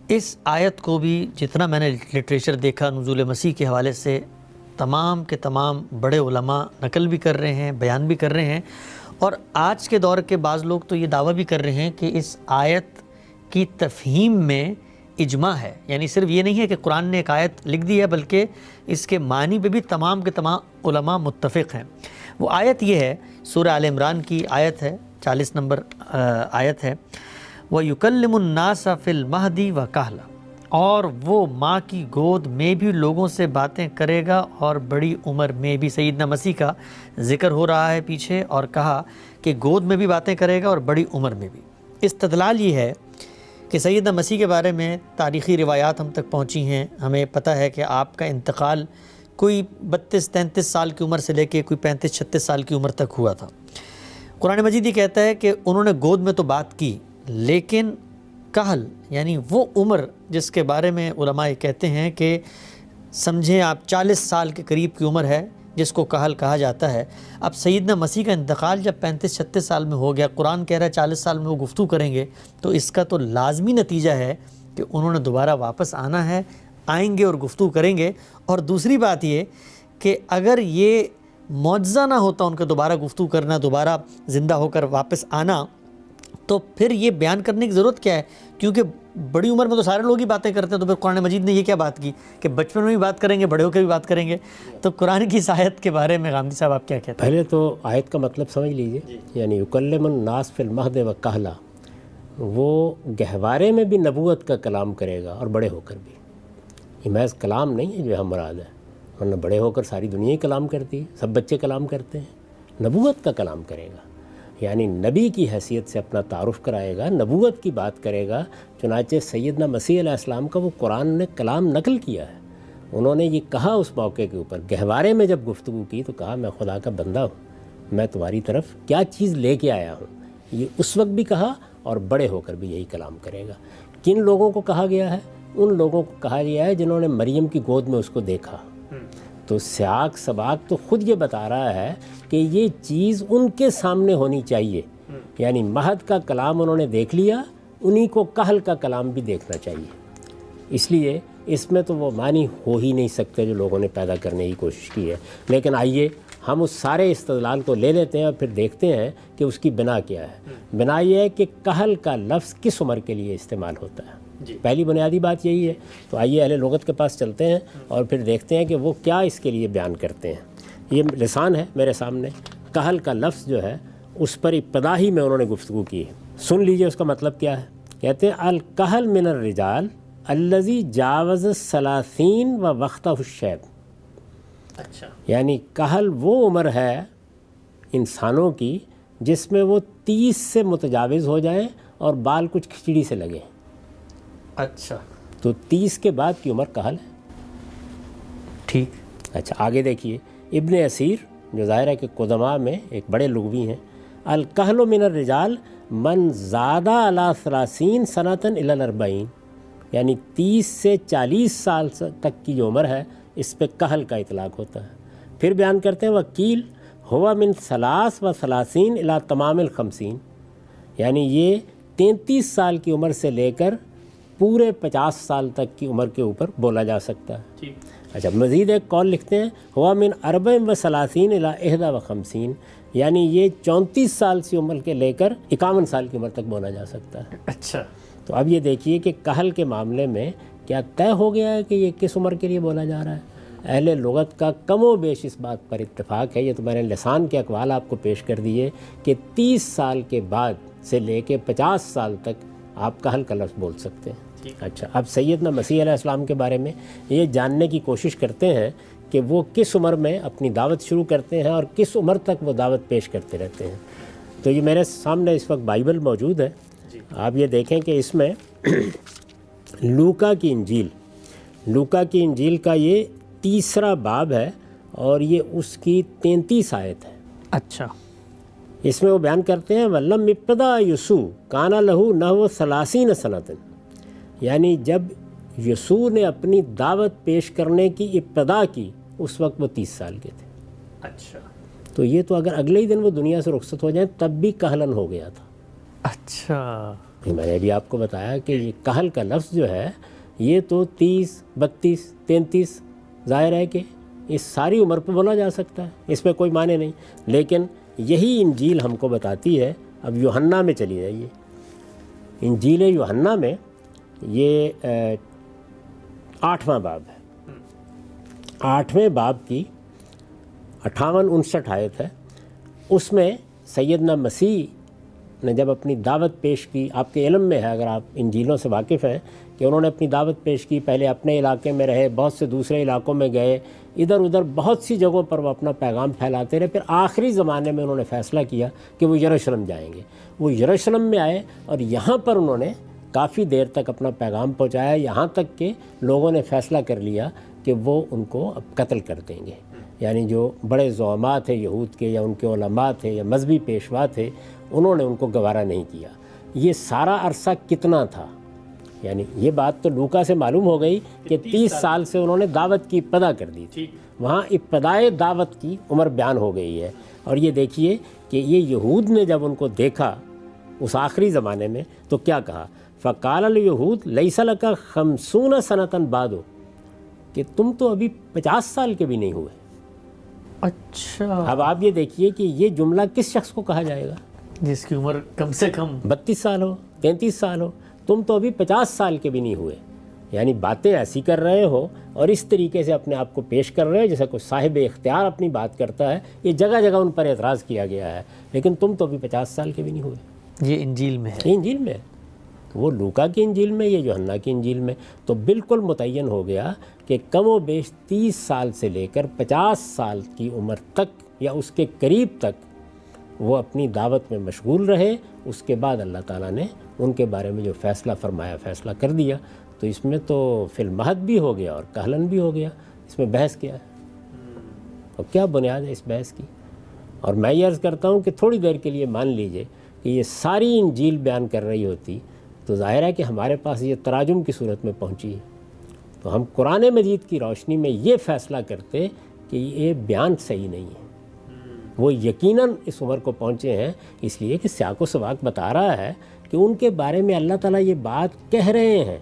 اس آیت کو بھی جتنا میں نے لٹریچر دیکھا نزول مسیح کے حوالے سے تمام کے تمام بڑے علماء نقل بھی کر رہے ہیں، بیان بھی کر رہے ہیں. اور آج کے دور کے بعض لوگ تو یہ دعویٰ بھی کر رہے ہیں کہ اس آیت کی تفہیم میں اجماع ہے. یعنی صرف یہ نہیں ہے کہ قرآن نے ایک آیت لکھ دی ہے بلکہ اس کے معنی پہ بھی تمام کے تمام علماء متفق ہیں. وہ آیت یہ ہے، سورہ آل عمران کی آیت ہے، 40 نمبر آیت ہے. وَيُكَلِّمُ النَّاسَ فِي الْمَهْدِ وَكَهْلًا، اور وہ ماں کی گود میں بھی لوگوں سے باتیں کرے گا اور بڑی عمر میں بھی. سیدنا مسیح کا ذکر ہو رہا ہے پیچھے اور کہا کہ گود میں بھی باتیں کرے گا اور بڑی عمر میں بھی. استدلال یہ ہے کہ سیدنا مسیح کے بارے میں تاریخی روایات ہم تک پہنچی ہیں. ہمیں پتہ ہے کہ آپ کا انتقال کوئی 32-33 سال کی عمر سے لے کے کوئی 35-36 سال کی عمر تک ہوا تھا. قرآن مجید یہ کہتا ہے کہ انہوں نے گود میں تو بات کی، لیکن کہل یعنی وہ عمر جس کے بارے میں علماء کہتے ہیں کہ سمجھیں آپ 40 سال کے قریب کی عمر ہے جس کو کہل کہا جاتا ہے. اب سیدنا مسیح کا انتقال جب 35-36 سال میں ہو گیا، قرآن کہہ رہا ہے 40 سال میں وہ گفتگو کریں گے، تو اس کا تو لازمی نتیجہ ہے کہ انہوں نے دوبارہ واپس آنا ہے، آئیں گے اور گفتگو کریں گے. اور دوسری بات یہ کہ اگر یہ معجزہ نہ ہوتا ان کا دوبارہ گفتگو کرنا، دوبارہ زندہ ہو کر واپس آنا، تو پھر یہ بیان کرنے کی ضرورت کیا ہے؟ کیونکہ بڑی عمر میں تو سارے لوگ ہی باتیں کرتے ہیں، تو پھر قرآن مجید نے یہ کیا بات کی کہ بچپن میں بھی بات کریں گے، بڑے ہو کے بھی بات کریں گے؟ تو قرآن کی اس آیت کے بارے میں غامدی صاحب آپ کیا کہتے ہیں؟ پہلے تو آیت کا مطلب سمجھ لیجئے. یعنی یکلم الناس فی المہد و کہلا، وہ گہوارے میں بھی نبوت کا کلام کرے گا اور بڑے ہو کر بھی. یہ محض کلام نہیں ہے جو ہم مراد ہے، ورنہ بڑے ہو کر ساری دنیا ہی کلام کرتی ہے، سب بچے کلام کرتے ہیں. نبوت کا کلام کرے گا، یعنی نبی کی حیثیت سے اپنا تعارف کرائے گا، نبوت کی بات کرے گا. چنانچہ سیدنا مسیح علیہ السلام کا وہ قرآن نے کلام نقل کیا ہے. انہوں نے یہ کہا اس موقع کے اوپر، گہوارے میں جب گفتگو کی تو کہا میں خدا کا بندہ ہوں، میں تمہاری طرف کیا چیز لے کے آیا ہوں. یہ اس وقت بھی کہا اور بڑے ہو کر بھی یہی کلام کرے گا. کن لوگوں کو کہا گیا ہے؟ ان لوگوں کو کہا گیا ہے جنہوں نے مریم کی گود میں اس کو دیکھا. تو سیاق سباق تو خود یہ بتا رہا ہے کہ یہ چیز ان کے سامنے ہونی چاہیے. یعنی مہد کا کلام انہوں نے دیکھ لیا، انہی کو کہل کا کلام بھی دیکھنا چاہیے. اس لیے اس میں تو وہ معنی ہو ہی نہیں سکتے جو لوگوں نے پیدا کرنے کی کوشش کی ہے. لیکن آئیے ہم اس سارے استدلال کو لے لیتے ہیں اور پھر دیکھتے ہیں کہ اس کی بنا کیا ہے. بنا یہ ہے کہ کہل کا لفظ کس عمر کے لیے استعمال ہوتا ہے. پہلی بنیادی بات یہی ہے. تو آئیے اہل لغت کے پاس چلتے ہیں اور پھر دیکھتے ہیں کہ وہ کیا اس کے لیے بیان کرتے ہیں. یہ لسان ہے میرے سامنے. کہل کا لفظ جو ہے اس پر ابتدا ہی میں انہوں نے گفتگو کی ہے. سن لیجئے اس کا مطلب کیا ہے. کہتے ہیں الکہل من الرجال الذی جاوز الثلاثین و وقتہ الشیب. اچھا، یعنی کہل وہ عمر ہے انسانوں کی جس میں وہ 30 سے متجاوز ہو جائیں اور بال کچھ کھچڑی سے لگیں. اچھا، تو 30 کے بعد کی عمر کہل ہے. ٹھیک. اچھا آگے دیکھیے. ابن اسیر جو ظاہر ہے کہ قدماء میں ایک بڑے لغوی ہیں. الکہل من الرجال من زادہ علی 30 سنتاً الی 40، یعنی 30 سے 40 سال تک کی جو عمر ہے اس پہ کہل کا اطلاق ہوتا ہے. پھر بیان کرتے ہیں وکیل ہوا من 33 الی تمام 50، یعنی یہ 33 سال کی عمر سے لے کر پورے 50 سال تک کی عمر کے اوپر بولا جا سکتا ہے. اچھا مزید ایک قول لکھتے ہیں ہوا من 34 الی 51، یعنی یہ 34 سال سے عمر کے لے کر 51 سال کی عمر تک بولا جا سکتا ہے. اچھا، تو اب یہ دیکھیے کہ کہل کے معاملے میں کیا طے ہو گیا ہے کہ یہ کس عمر کے لیے بولا جا رہا ہے. اہل لغت کا کم و بیش اس بات پر اتفاق ہے. یہ تو میں نے لسان کے اقوال آپ کو پیش کر دیے کہ 30 سال کے بعد سے لے کے 50 سال تک آپ کہل کا لفظ بول سکتے ہیں. اچھا اب سیدنا مسیح علیہ السلام کے بارے میں یہ جاننے کی کوشش کرتے ہیں کہ وہ کس عمر میں اپنی دعوت شروع کرتے ہیں اور کس عمر تک وہ دعوت پیش کرتے رہتے ہیں. تو یہ میرے سامنے اس وقت بائبل موجود ہے. آپ یہ دیکھیں کہ اس میں لوکا کی انجیل کا یہ 3 باب ہے اور یہ اس کی 33 آیت ہے. اچھا، اس میں وہ بیان کرتے ہیں ولم ابتدا یسوع کانا لہو نحو 30 سنۃ، یعنی جب یسوع نے اپنی دعوت پیش کرنے کی ابتدا کی اس وقت وہ 30 سال کے تھے. اچھا، تو یہ تو اگر اگلے ہی دن وہ دنیا سے رخصت ہو جائیں تب بھی کہلن ہو گیا تھا. اچھا، میں نے بھی آپ کو بتایا کہ یہ کہل کا لفظ جو ہے یہ تو 30 32 33 ظاہر ہے کہ اس ساری عمر پہ بولا جا سکتا ہے، اس میں کوئی معنی نہیں. لیکن یہی انجیل ہم کو بتاتی ہے. اب یوحنا میں چلی جائیے. انجیل یوحنا میں یہ 8واں باب ہے. 8ویں باب کی 58-59 آیت ہے. اس میں سیدنا مسیح نے جب اپنی دعوت پیش کی، آپ کے علم میں ہے اگر آپ انجیلوں سے واقف ہیں کہ انہوں نے اپنی دعوت پیش کی، پہلے اپنے علاقے میں رہے، بہت سے دوسرے علاقوں میں گئے، ادھر ادھر بہت سی جگہوں پر وہ اپنا پیغام پھیلاتے رہے. پھر آخری زمانے میں انہوں نے فیصلہ کیا کہ وہ یروشلم جائیں گے. وہ یروشلم میں آئے اور یہاں پر انہوں نے کافی دیر تک اپنا پیغام پہنچایا، یہاں تک کہ لوگوں نے فیصلہ کر لیا کہ وہ ان کو اب قتل کر دیں گے۔ یعنی جو بڑے زعماء تھے یہود کے، یا ان کے علماء تھے، یا مذہبی پیشوا تھے، انہوں نے ان کو گوارا نہیں کیا۔ یہ سارا عرصہ کتنا تھا؟ یعنی یہ بات تو لوکا سے معلوم ہو گئی کہ 30 سال سے انہوں نے دعوت کی ابتدا کر دی تھی، وہاں ابتدائے دعوت کی عمر بیان ہو گئی ہے۔ اور یہ دیکھیے کہ یہ یہود نے جب ان کو دیکھا اس آخری زمانے میں تو کیا کہا؟ فقال الیہود لیس لک 50 سنۃ بعد، کہ تم تو ابھی 50 سال کے بھی نہیں ہوئے۔ اچھا، اب آپ یہ دیکھیے کہ یہ جملہ کس شخص کو کہا جائے گا جس کی عمر کم سے کم 32 سال ہو، 33 سال ہو، تم تو ابھی 50 سال کے بھی نہیں ہوئے۔ یعنی باتیں ایسی کر رہے ہو اور اس طریقے سے اپنے آپ کو پیش کر رہے ہو جیسا کوئی صاحب اختیار اپنی بات کرتا ہے۔ یہ جگہ جگہ ان پر اعتراض کیا گیا ہے، لیکن تم تو ابھی 50 سال کے بھی نہیں ہوئے۔ یہ انجیل میں ہے، یہ انجیل میں ہے، وہ لوکا کی انجیل میں، یہ یوحنا کی انجیل میں۔ تو بالکل متعین ہو گیا کہ کم و بیش 30 سال سے لے کر 50 سال کی عمر تک یا اس کے قریب تک وہ اپنی دعوت میں مشغول رہے۔ اس کے بعد اللہ تعالیٰ نے ان کے بارے میں جو فیصلہ فرمایا، فیصلہ کر دیا۔ تو اس میں تو فی المہد بھی ہو گیا اور کہلن بھی ہو گیا۔ اس میں بحث کیا ہے اور کیا بنیاد ہے اس بحث کی؟ اور میں یہ عرض کرتا ہوں کہ تھوڑی دیر کے لیے مان لیجئے کہ یہ ساری انجیل بیان کر رہی ہوتی تو ظاہر ہے کہ ہمارے پاس یہ تراجم کی صورت میں پہنچی ہے، تو ہم قرآن مجید کی روشنی میں یہ فیصلہ کرتے کہ یہ بیان صحیح نہیں ہے۔ وہ یقیناً اس عمر کو پہنچے ہیں اس لیے کہ سیاق و سباق بتا رہا ہے کہ ان کے بارے میں اللہ تعالیٰ یہ بات کہہ رہے ہیں۔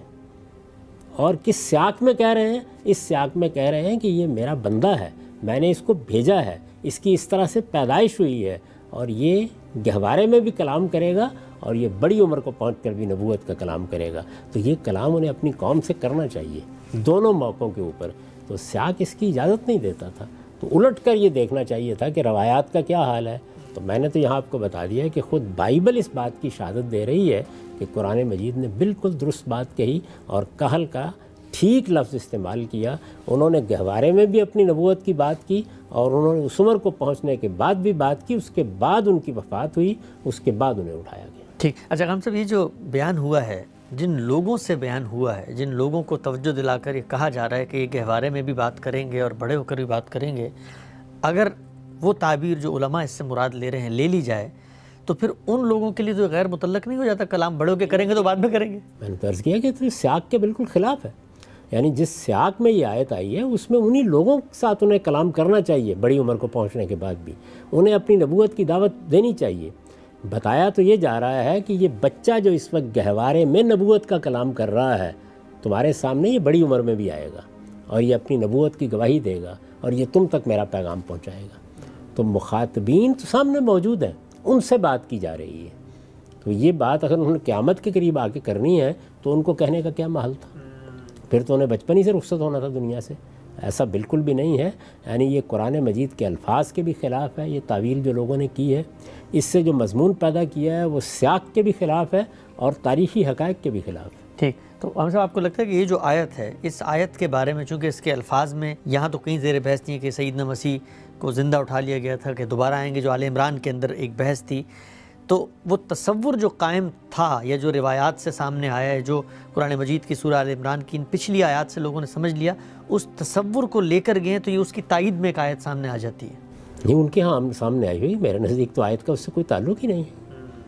اور کس سیاق میں کہہ رہے ہیں؟ اس سیاق میں کہہ رہے ہیں کہ یہ میرا بندہ ہے، میں نے اس کو بھیجا ہے، اس کی اس طرح سے پیدائش ہوئی ہے، اور یہ گہوارے میں بھی کلام کرے گا اور یہ بڑی عمر کو پہنچ کر بھی نبوت کا کلام کرے گا۔ تو یہ کلام انہیں اپنی قوم سے کرنا چاہیے دونوں موقعوں کے اوپر۔ تو سیاق اس کی اجازت نہیں دیتا تھا، تو الٹ کر یہ دیکھنا چاہیے تھا کہ روایات کا کیا حال ہے۔ تو میں نے تو یہاں آپ کو بتا دیا ہے کہ خود بائبل اس بات کی شہادت دے رہی ہے کہ قرآن مجید نے بالکل درست بات کہی اور کہل کا ٹھیک لفظ استعمال کیا۔ انہوں نے گہوارے میں بھی اپنی نبوت کی بات کی اور انہوں نے اس عمر کو پہنچنے کے بعد بھی بات کی، اس کے بعد ان کی وفات ہوئی، اس کے بعد انہیں اٹھایا گیا۔ ٹھیک۔ اچھا غام صاحب، یہ جو بیان ہوا ہے، جن لوگوں سے بیان ہوا ہے، جن لوگوں کو توجہ دلا کر یہ کہا جا رہا ہے کہ یہ گہوارے میں بھی بات کریں گے اور بڑے ہو کر بھی بات کریں گے، اگر وہ تعبیر جو علماء اس سے مراد لے رہے ہیں لے لی جائے تو پھر ان لوگوں کے لیے تو غیر متعلق نہیں ہو جاتا؟ کلام بڑے ہو کے کریں گے تو بعد میں کریں گے۔ میں نے تو عرض کیا کہ تو سیاق کے بالکل خلاف ہے۔ یعنی جس سیاق میں یہ آیت آئی ہے اس میں انہی لوگوں کے ساتھ انہیں کلام کرنا چاہیے، بڑی عمر کو پہنچنے کے بعد بھی انہیں اپنی نبوت کی دعوت دینی چاہیے۔ بتایا تو یہ جا رہا ہے کہ یہ بچہ جو اس وقت گہوارے میں نبوت کا کلام کر رہا ہے تمہارے سامنے، یہ بڑی عمر میں بھی آئے گا اور یہ اپنی نبوت کی گواہی دے گا اور یہ تم تک میرا پیغام پہنچائے گا۔ تو مخاطبین تو سامنے موجود ہیں، ان سے بات کی جا رہی ہے۔ تو یہ بات اگر انہوں نے قیامت کے قریب آ کے کرنی ہے تو ان کو کہنے کا کیا محل تھا؟ پھر تو انہیں بچپن ہی سے رخصت ہونا تھا دنیا سے۔ ایسا بالکل بھی نہیں ہے۔ یعنی یہ قرآن مجید کے الفاظ کے بھی خلاف ہے، یہ تعویل جو لوگوں نے کی ہے، اس سے جو مضمون پیدا کیا ہے وہ سیاق کے بھی خلاف ہے اور تاریخی حقائق کے بھی خلاف ہے۔ ٹھیک۔ تو ہم صاحب آپ کو لگتا ہے کہ یہ جو آیت ہے، اس آیت کے بارے میں چونکہ اس کے الفاظ میں یہاں تو کہیں زیر بحث نہیں ہے کہ سیدنا مسیح کو زندہ اٹھا لیا گیا تھا کہ دوبارہ آئیں گے، جو آل عمران کے اندر ایک بحث تھی، تو وہ تصور جو قائم تھا یا جو روایات سے سامنے آیا ہے، جو قرآن مجید کی سورہ آل عمران کی ان پچھلی آیات سے لوگوں نے سمجھ لیا، اس تصور کو لے کر گئے تو یہ اس کی تائید میں ایک آیت سامنے آ جاتی ہے۔ نہیں، ان کے ہاں سامنے آئی ہوئی، میرے نزدیک تو آیت کا اس سے کوئی تعلق ہی نہیں ہے۔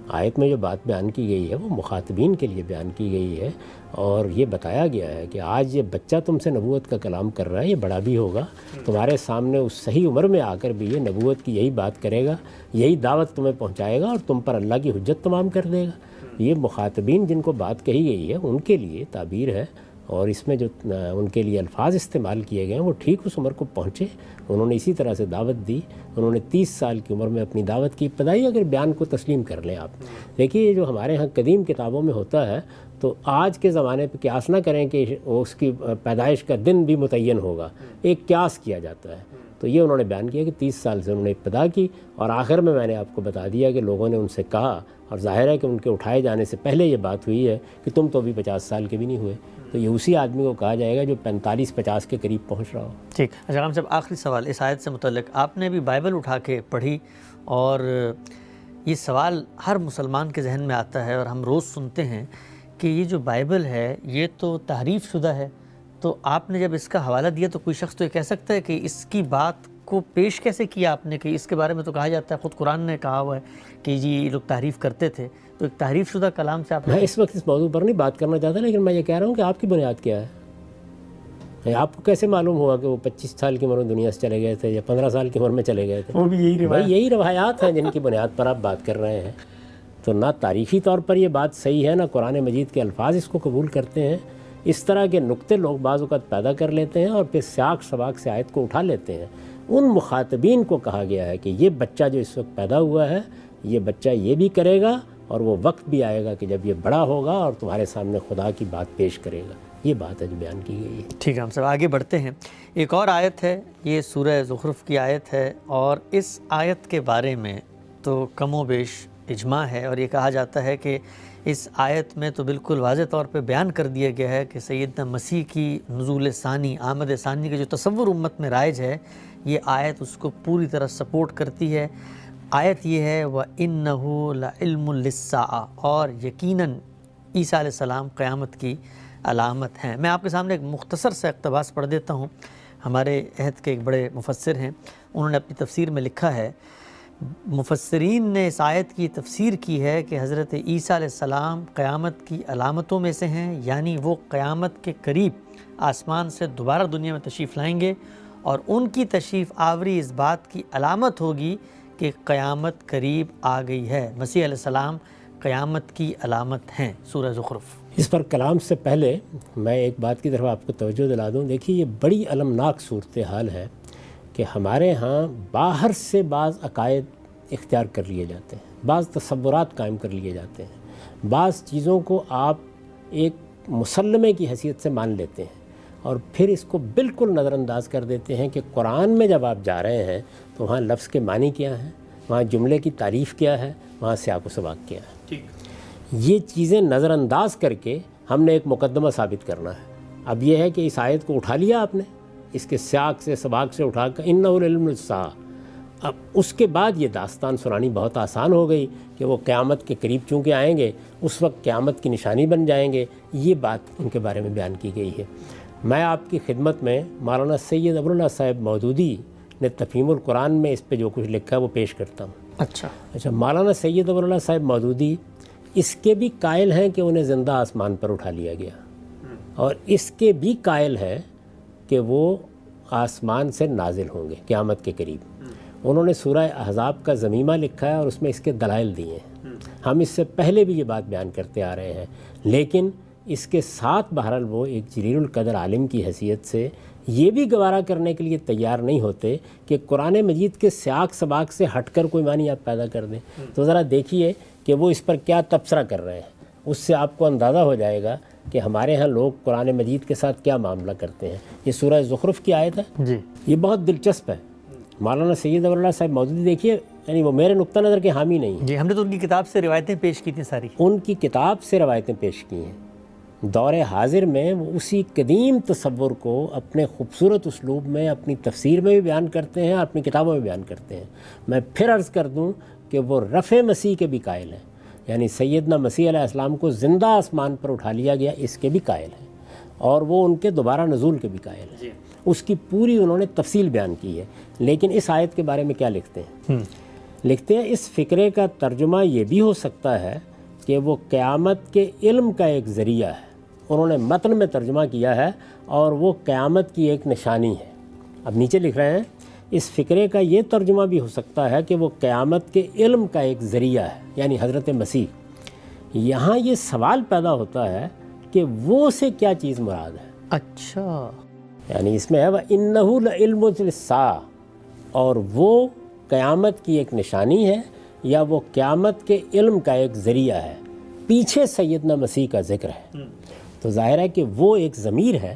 آیت میں جو بات بیان کی گئی ہے وہ مخاطبین کے لیے بیان کی گئی ہے، اور یہ بتایا گیا ہے کہ آج یہ بچہ تم سے نبوت کا کلام کر رہا ہے، یہ بڑا بھی ہوگا، تمہارے سامنے اس صحیح عمر میں آ کر بھی یہ نبوت کی یہی بات کرے گا، یہی دعوت تمہیں پہنچائے گا اور تم پر اللہ کی حجت تمام کر دے گا۔ یہ مخاطبین جن کو بات کہی گئی ہے ان کے لیے تعبیر ہے، اور اس میں جو ان کے لیے الفاظ استعمال کیے گئے ہیں وہ ٹھیک اس عمر کو پہنچے، انہوں نے اسی طرح سے دعوت دی، انہوں نے 30 سال کی عمر میں اپنی دعوت کی ابتدائی اگر بیان کو تسلیم کر لیں آپ۔ دیکھیے یہ جو ہمارے ہاں قدیم کتابوں میں ہوتا ہے تو آج کے زمانے پہ قیاس نہ کریں کہ اس کی پیدائش کا دن بھی متعین ہوگا، ایک قیاس کیا جاتا ہے۔ تو یہ انہوں نے بیان کیا کہ 30 سال سے انہوں نے ابتدا کی، اور آخر میں نے آپ کو بتا دیا کہ لوگوں نے ان سے کہا، اور ظاہر ہے کہ ان کے اٹھائے جانے سے پہلے یہ بات ہوئی ہے کہ تم تو ابھی 50 سال کے بھی نہیں ہوئے، تو یہ اسی آدمی کو کہا جائے گا جو 45-50 کے قریب پہنچ رہا ہو۔ ٹھیک۔ اچھا غام صاحب، آخری سوال اس آیت سے متعلق، آپ نے بھی بائبل اٹھا کے پڑھی اور یہ سوال ہر مسلمان کے ذہن میں آتا ہے اور ہم روز سنتے ہیں کہ یہ جو بائبل ہے یہ تو تحریف شدہ ہے، تو آپ نے جب اس کا حوالہ دیا تو کوئی شخص تو یہ کہہ سکتا ہے کہ اس کی بات کو پیش کیسے کیا آپ نے، کہ اس کے بارے میں تو کہا جاتا ہے، خود قرآن نے کہا ہوا ہے کہ جی یہ لوگ تحریف کرتے تھے، تو ایک تحریف شدہ کلام سے آپ نے... میں اس وقت اس موضوع پر نہیں بات کرنا چاہتا، لیکن میں یہ کہہ رہا ہوں کہ آپ کی بنیاد کیا ہے؟ آپ کو کیسے معلوم ہوا کہ وہ 25 سال کی عمر میں دنیا سے چلے گئے تھے یا 15 سال کی عمر میں چلے گئے تھے؟ وہ بھی یہی روایات ہیں جن کی بنیاد پر آپ بات کر رہے ہیں. تو نہ تاریخی طور پر یہ بات صحیح ہے، نہ قرآن مجید کے الفاظ اس کو قبول کرتے ہیں. اس طرح کے نقطے لوگ بعض اوقات پیدا کر لیتے ہیں اور پھر سیاق سباق سے آیت کو اٹھا لیتے ہیں. ان مخاطبین کو کہا گیا ہے کہ یہ بچہ جو اس وقت پیدا ہوا ہے، یہ بچہ یہ بھی کرے گا، اور وہ وقت بھی آئے گا کہ جب یہ بڑا ہوگا اور تمہارے سامنے خدا کی بات پیش کرے گا. یہ بات ہے جو بیان کی گئی ہے. ٹھیک ہے، ہم سب آگے بڑھتے ہیں. ایک اور آیت ہے، یہ سورہ زخرف کی آیت ہے، اور اس آیت کے بارے میں تو کم و بیش اجماع ہے، اور یہ کہا جاتا ہے کہ اس آیت میں تو بالکل واضح طور پہ بیان کر دیا گیا ہے کہ سیدنا مسیح کی نزول ثانی، آمد ثانی کے جو تصور امت میں رائج ہے، یہ آیت اس کو پوری طرح سپورٹ کرتی ہے. آیت یہ ہے وَإِنَّهُ لَعِلْمٌ لِلسَّاعَةِ، اور یقیناً عیسیٰ علیہ السلام قیامت کی علامت ہیں. میں آپ کے سامنے ایک مختصر سا اقتباس پڑھ دیتا ہوں. ہمارے عہد کے ایک بڑے مفسر ہیں، انہوں نے اپنی تفسیر میں لکھا ہے، مفسرین نے اس آیت کی تفسیر کی ہے کہ حضرت عیسیٰ علیہ السلام قیامت کی علامتوں میں سے ہیں، یعنی وہ قیامت کے قریب آسمان سے دوبارہ دنیا میں تشریف لائیں گے، اور ان کی تشریف آوری اس بات کی علامت ہوگی کہ قیامت قریب آ گئی ہے. مسیح علیہ السلام قیامت کی علامت ہیں. سورہ زخرف. اس پر کلام سے پہلے میں ایک بات کی طرف آپ کو توجہ دلا دوں. دیکھیے یہ بڑی المناک صورتحال ہے کہ ہمارے ہاں باہر سے بعض عقائد اختیار کر لیے جاتے ہیں، بعض تصورات قائم کر لیے جاتے ہیں، بعض چیزوں کو آپ ایک مسلمے کی حیثیت سے مان لیتے ہیں، اور پھر اس کو بالکل نظر انداز کر دیتے ہیں کہ قرآن میں جب آپ جا رہے ہیں تو وہاں لفظ کے معنی کیا ہیں، وہاں جملے کی تعریف کیا ہے، وہاں سیاق و سباق کیا ہے. یہ چیزیں نظر انداز کر کے ہم نے ایک مقدمہ ثابت کرنا ہے. اب یہ ہے کہ اس آیت کو اٹھا لیا آپ نے، اس کے سیاق سے سباق سے اٹھا کر انہ العلم للساعہ. اب اس کے بعد یہ داستان سنانی بہت آسان ہو گئی کہ وہ قیامت کے قریب چونکہ آئیں گے اس وقت قیامت کی نشانی بن جائیں گے. یہ بات ان کے بارے میں بیان کی گئی ہے. میں آپ کی خدمت میں مولانا سید ابواللہ صاحب مودودی نے تفہیم القرآن میں اس پہ جو کچھ لکھا ہے وہ پیش کرتا ہوں. اچھا، مولانا سید ابواللہ صاحب مودودی اس کے بھی قائل ہیں کہ انہیں زندہ آسمان پر اٹھا لیا گیا، اور اس کے بھی قائل ہیں کہ وہ آسمان سے نازل ہوں گے قیامت کے قریب. انہوں نے سورہ احزاب کا ضمیمہ لکھا ہے اور اس میں اس کے دلائل دیے ہیں. ہم اس سے پہلے بھی یہ بات بیان کرتے آ رہے ہیں، لیکن اس کے ساتھ بہرحال وہ ایک جلیل القدر عالم کی حیثیت سے یہ بھی گوارا کرنے کے لیے تیار نہیں ہوتے کہ قرآن مجید کے سیاق سباق سے ہٹ کر کوئی معنی آپ پیدا کر دیں. تو ذرا دیکھیے کہ وہ اس پر کیا تبصرہ کر رہے ہیں، اس سے آپ کو اندازہ ہو جائے گا کہ ہمارے ہاں لوگ قرآن مجید کے ساتھ کیا معاملہ کرتے ہیں. یہ سورہ زخرف کی آیت ہے جی، یہ بہت دلچسپ ہے. مولانا سید ابواللہ صاحب مودودی دیکھیے، یعنی وہ میرے نقطہ نظر کے حامی نہیں ہیں جی. ہم نے تو ان کی کتاب سے روایتیں پیش کی تھیں، ساری ان کی کتاب سے روایتیں پیش کی ہیں. دور حاضر میں وہ اسی قدیم تصور کو اپنے خوبصورت اسلوب میں اپنی تفسیر میں بھی بیان کرتے ہیں، اپنی کتابوں میں بیان کرتے ہیں. میں پھر عرض کر دوں کہ وہ رفع مسیح کے بھی قائل ہیں، یعنی سیدنا مسیح علیہ السلام کو زندہ آسمان پر اٹھا لیا گیا اس کے بھی قائل ہیں، اور وہ ان کے دوبارہ نزول کے بھی قائل ہیں. اس کی پوری انہوں نے تفصیل بیان کی ہے. لیکن اس آیت کے بارے میں کیا لکھتے ہیں؟ لکھتے ہیں اس فکرے کا ترجمہ یہ بھی ہو سکتا ہے کہ وہ قیامت کے علم کا ایک ذریعہ ہے. انہوں نے متن میں ترجمہ کیا ہے، اور وہ قیامت کی ایک نشانی ہے. اب نیچے لکھ رہے ہیں اس فکرے کا یہ ترجمہ بھی ہو سکتا ہے کہ وہ قیامت کے علم کا ایک ذریعہ ہے، یعنی حضرت مسیح. یہاں یہ سوال پیدا ہوتا ہے کہ وہ سے کیا چیز مراد ہے. اچھا، یعنی اس میں ہے وَإِنَّهُ لَعِلْمٌ لِلسَّاعَةِ، اور وہ قیامت کی ایک نشانی ہے یا وہ قیامت کے علم کا ایک ذریعہ ہے. پیچھے سیدنا مسیح کا ذکر ہے، تو ظاہر ہے کہ وہ ایک ضمیر ہے.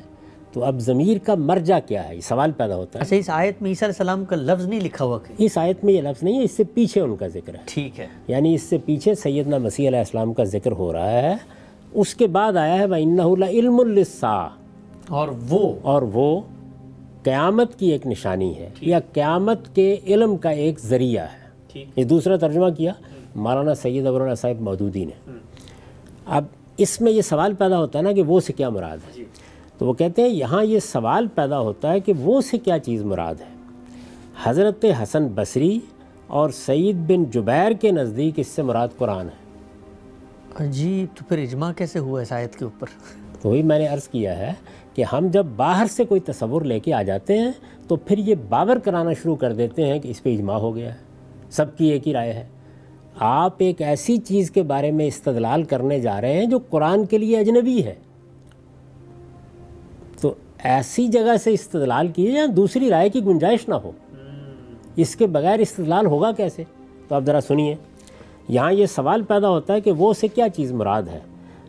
تو اب ضمیر کا مرجع کیا ہے، یہ سوال پیدا ہوتا ہے. اچھا، اس آیت میں عیسیٰ علیہ السلام کا لفظ نہیں لکھا ہوا کہ اس آیت میں یہ لفظ نہیں ہے، اس سے پیچھے ان کا ذکر ہے. ٹھیک ہے، یعنی اس سے پیچھے سیدنا مسیح علیہ السلام کا ذکر ہو رہا ہے. اس کے بعد آیا ہے وَإِنَّهُ لَعِلْمٌ لِلسَّاعَةِ، اور وہ قیامت کی ایک نشانی ہے یا قیامت کے علم کا ایک ذریعہ ہے. یہ دوسرا ترجمہ کیا مولانا سید ابواللہ صاحب مودودی نے. اب اس میں یہ سوال پیدا ہوتا ہے نا کہ وہ سے کیا مراد ہے. تو وہ کہتے ہیں یہاں یہ سوال پیدا ہوتا ہے کہ وہ سے کیا چیز مراد ہے. حضرت حسن بصری اور سعید بن جبیر کے نزدیک اس سے مراد قرآن ہے. عجیب، تو پھر اجماع کیسے ہوا اس آیت کے اوپر؟ وہی میں نے عرض کیا ہے کہ ہم جب باہر سے کوئی تصور لے کے آ جاتے ہیں تو پھر یہ باور کرانا شروع کر دیتے ہیں کہ اس پہ اجماع ہو گیا ہے، سب کی ایک ہی رائے ہے. آپ ایک ایسی چیز کے بارے میں استدلال کرنے جا رہے ہیں جو قرآن کے لیے اجنبی ہے، تو ایسی جگہ سے استدلال کیے جہاں دوسری رائے کی گنجائش نہ ہو. اس کے بغیر استدلال ہوگا کیسے؟ تو آپ ذرا سنیے. یہاں یہ سوال پیدا ہوتا ہے کہ وہ سے کیا چیز مراد ہے.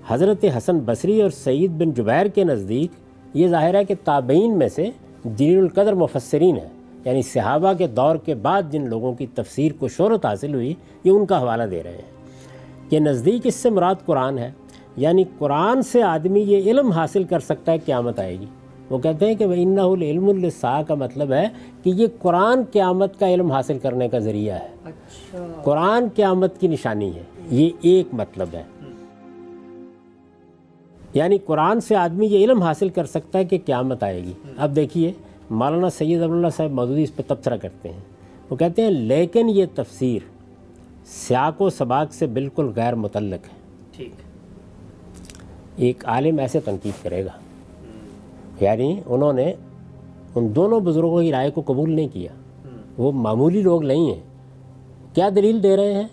حضرت حسن بصری اور سعید بن جبیر کے نزدیک یہ ظاہر ہے کہ تابعین میں سے جلیل القدر مفسرین ہیں، یعنی صحابہ کے دور کے بعد جن لوگوں کی تفسیر کو شہرت حاصل ہوئی، یہ ان کا حوالہ دے رہے ہیں کہ نزدیک اس سے مراد قرآن ہے، یعنی قرآن سے آدمی یہ علم حاصل کر سکتا ہے قیامت آئے گی. وہ کہتے ہیں کہ وَإِنَّهُ الْعِلْمُ لِلسَّاعَةِ کا مطلب ہے کہ یہ قرآن قیامت کا علم حاصل کرنے کا ذریعہ ہے. قرآن قیامت کی نشانی ہے، یہ ایک مطلب ہے. یعنی قرآن سے آدمی یہ علم حاصل کر سکتا ہے کہ قیامت آئے گی. اب دیکھیے مولانا سید ابواللہ صاحب مودودی اس پہ تبصرہ کرتے ہیں. وہ کہتے ہیں لیکن یہ تفسیر سیاق و سباق سے بالکل غیر متعلق ہے. ٹھیک. ایک عالم ایسے تنقید کرے گا، یعنی انہوں نے ان دونوں بزرگوں کی رائے کو قبول نہیں کیا، وہ معمولی لوگ نہیں ہیں. کیا دلیل دے رہے ہیں؟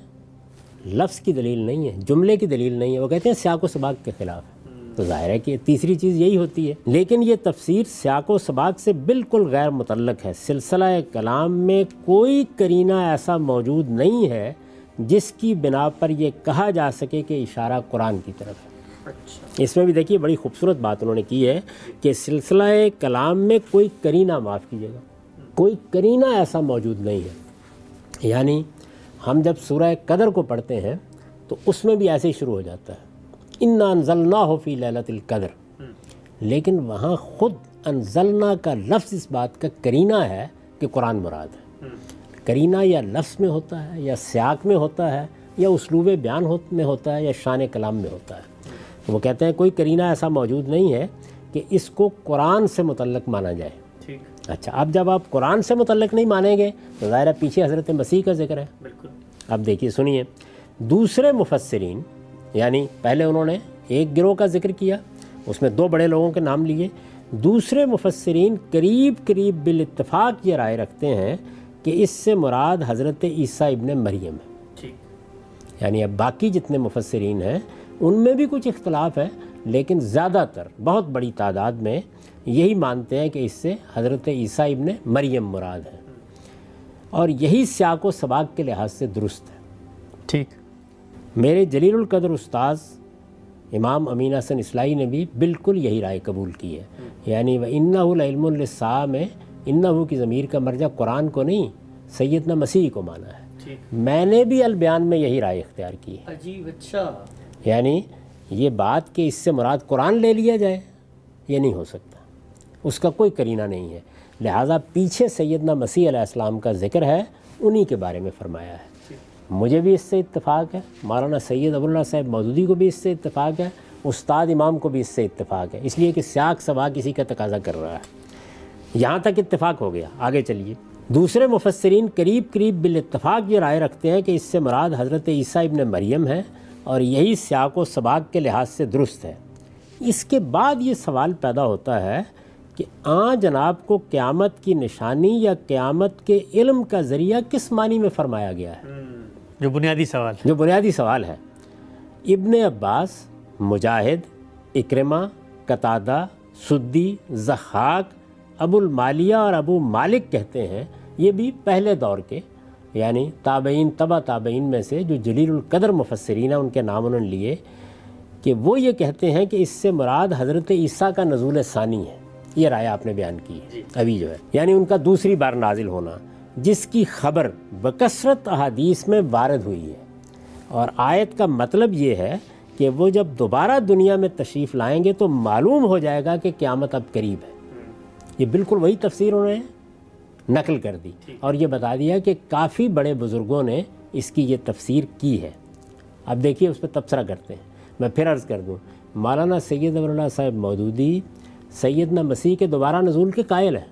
لفظ کی دلیل نہیں ہے، جملے کی دلیل نہیں ہے. وہ کہتے ہیں سیاق و سباق کے خلاف ہے. تو ظاہر ہے کہ تیسری چیز یہی ہوتی ہے. لیکن یہ تفسیر سیاق و سباق سے بالکل غیر متعلق ہے. سلسلہ کلام میں کوئی قرینہ ایسا موجود نہیں ہے جس کی بنا پر یہ کہا جا سکے کہ اشارہ قرآن کی طرف ہے. اس میں بھی دیکھیے بڑی خوبصورت بات انہوں نے کی ہے کہ سلسلہ کلام میں کوئی قرینہ، معاف کیجیے گا، کوئی قرینہ ایسا موجود نہیں ہے. یعنی ہم جب سورہ قدر کو پڑھتے ہیں تو اس میں بھی ایسے ہی شروع ہو جاتا ہے اِنَّا أَنزَلْنَاهُ فِي لَيْلَةِ الْقَدْرِ، لیکن وہاں خود انزلنا کا لفظ اس بات کا قرینہ ہے کہ قرآن مراد ہے. قرینہ یا لفظ میں ہوتا ہے، یا سیاق میں ہوتا ہے، یا اسلوب بیان میں ہوتا ہے، یا شان کلام میں ہوتا ہے. وہ کہتے ہیں کوئی قرینہ ایسا موجود نہیں ہے کہ اس کو قرآن سے متعلق مانا جائے. اچھا، اب جب آپ قرآن سے متعلق نہیں مانیں گے تو ظاہر ہے پیچھے حضرت مسیح کا ذکر ہے. اب دیکھیے سنیے، دوسرے مفسرین، یعنی پہلے انہوں نے ایک گروہ کا ذکر کیا، اس میں دو بڑے لوگوں کے نام لیے. دوسرے مفسرین قریب قریب بالاتفاق یہ رائے رکھتے ہیں کہ اس سے مراد حضرت عیسیٰ ابن مریم ہے. یعنی اب باقی جتنے مفسرین ہیں ان میں بھی کچھ اختلاف ہے، لیکن زیادہ تر بہت بڑی تعداد میں یہی مانتے ہیں کہ اس سے حضرت عیسیٰ ابن مریم مراد ہے، اور یہی سیاق و سباق کے لحاظ سے درست ہے. ٹھیک. میرے جلیل القدر استاذ امام امین حسن اصلاحی نے بھی بالکل یہی رائے قبول کی ہے. یعنی وَإِنَّهُ لَعِلْمٌ لِلسَّاعَةِ میں انہو کی ضمیر کا مرجع قرآن کو نہیں سیدنا مسیح کو مانا ہے. میں نے بھی البیان میں یہی رائے اختیار کی ہے. عجیب. اچھا، یعنی یہ بات کہ اس سے مراد قرآن لے لیا جائے یہ نہیں ہو سکتا، اس کا کوئی قرینہ نہیں ہے. لہٰذا پیچھے سیدنا مسیح علیہ السلام کا ذکر ہے، انہی کے بارے میں فرمایا ہے. مجھے بھی اس سے اتفاق ہے، مولانا سید ابواللہ صاحب مودودی کو بھی اس سے اتفاق ہے، استاد امام کو بھی اس سے اتفاق ہے، اس لیے کہ سیاق سباق اسی کا تقاضا کر رہا ہے. یہاں تک اتفاق ہو گیا. آگے چلیے. دوسرے مفسرین قریب قریب بالاتفاق یہ رائے رکھتے ہیں کہ اس سے مراد حضرت عیسیٰ ابن مریم ہے، اور یہی سیاق و سباق کے لحاظ سے درست ہے. اس کے بعد یہ سوال پیدا ہوتا ہے کہ جناب کو قیامت کی نشانی یا قیامت کے علم کا ذریعہ کس معنی میں فرمایا گیا ہے؟ جو بنیادی سوال ہے. ابن عباس، مجاہد، اکرمہ، قتادہ، سدی، ضحاک، ابو المالیہ اور ابو مالک کہتے ہیں، یہ بھی پہلے دور کے یعنی تابعین تبع تابعین میں سے جو جلیل القدر مفسرین ہیں، ان کے نام انہوں نے لیے، کہ وہ یہ کہتے ہیں کہ اس سے مراد حضرت عیسیٰ کا نزول ثانی ہے. یہ رائے آپ نے بیان کی ہے ابھی جو ہے، یعنی ان کا دوسری بار نازل ہونا، جس کی خبر بکثرت احادیث میں وارد ہوئی ہے. اور آیت کا مطلب یہ ہے کہ وہ جب دوبارہ دنیا میں تشریف لائیں گے تو معلوم ہو جائے گا کہ قیامت اب قریب ہے. یہ بالکل وہی تفسیر انہوں نے نقل کر دی، اور یہ بتا دیا کہ کافی بڑے بزرگوں نے اس کی یہ تفسیر کی ہے. اب دیکھیے اس پہ تبصرہ کرتے ہیں. میں پھر عرض کر دوں، مولانا سید ولی اللہ صاحب مودودی سیدنا مسیح کے دوبارہ نزول کے قائل ہیں،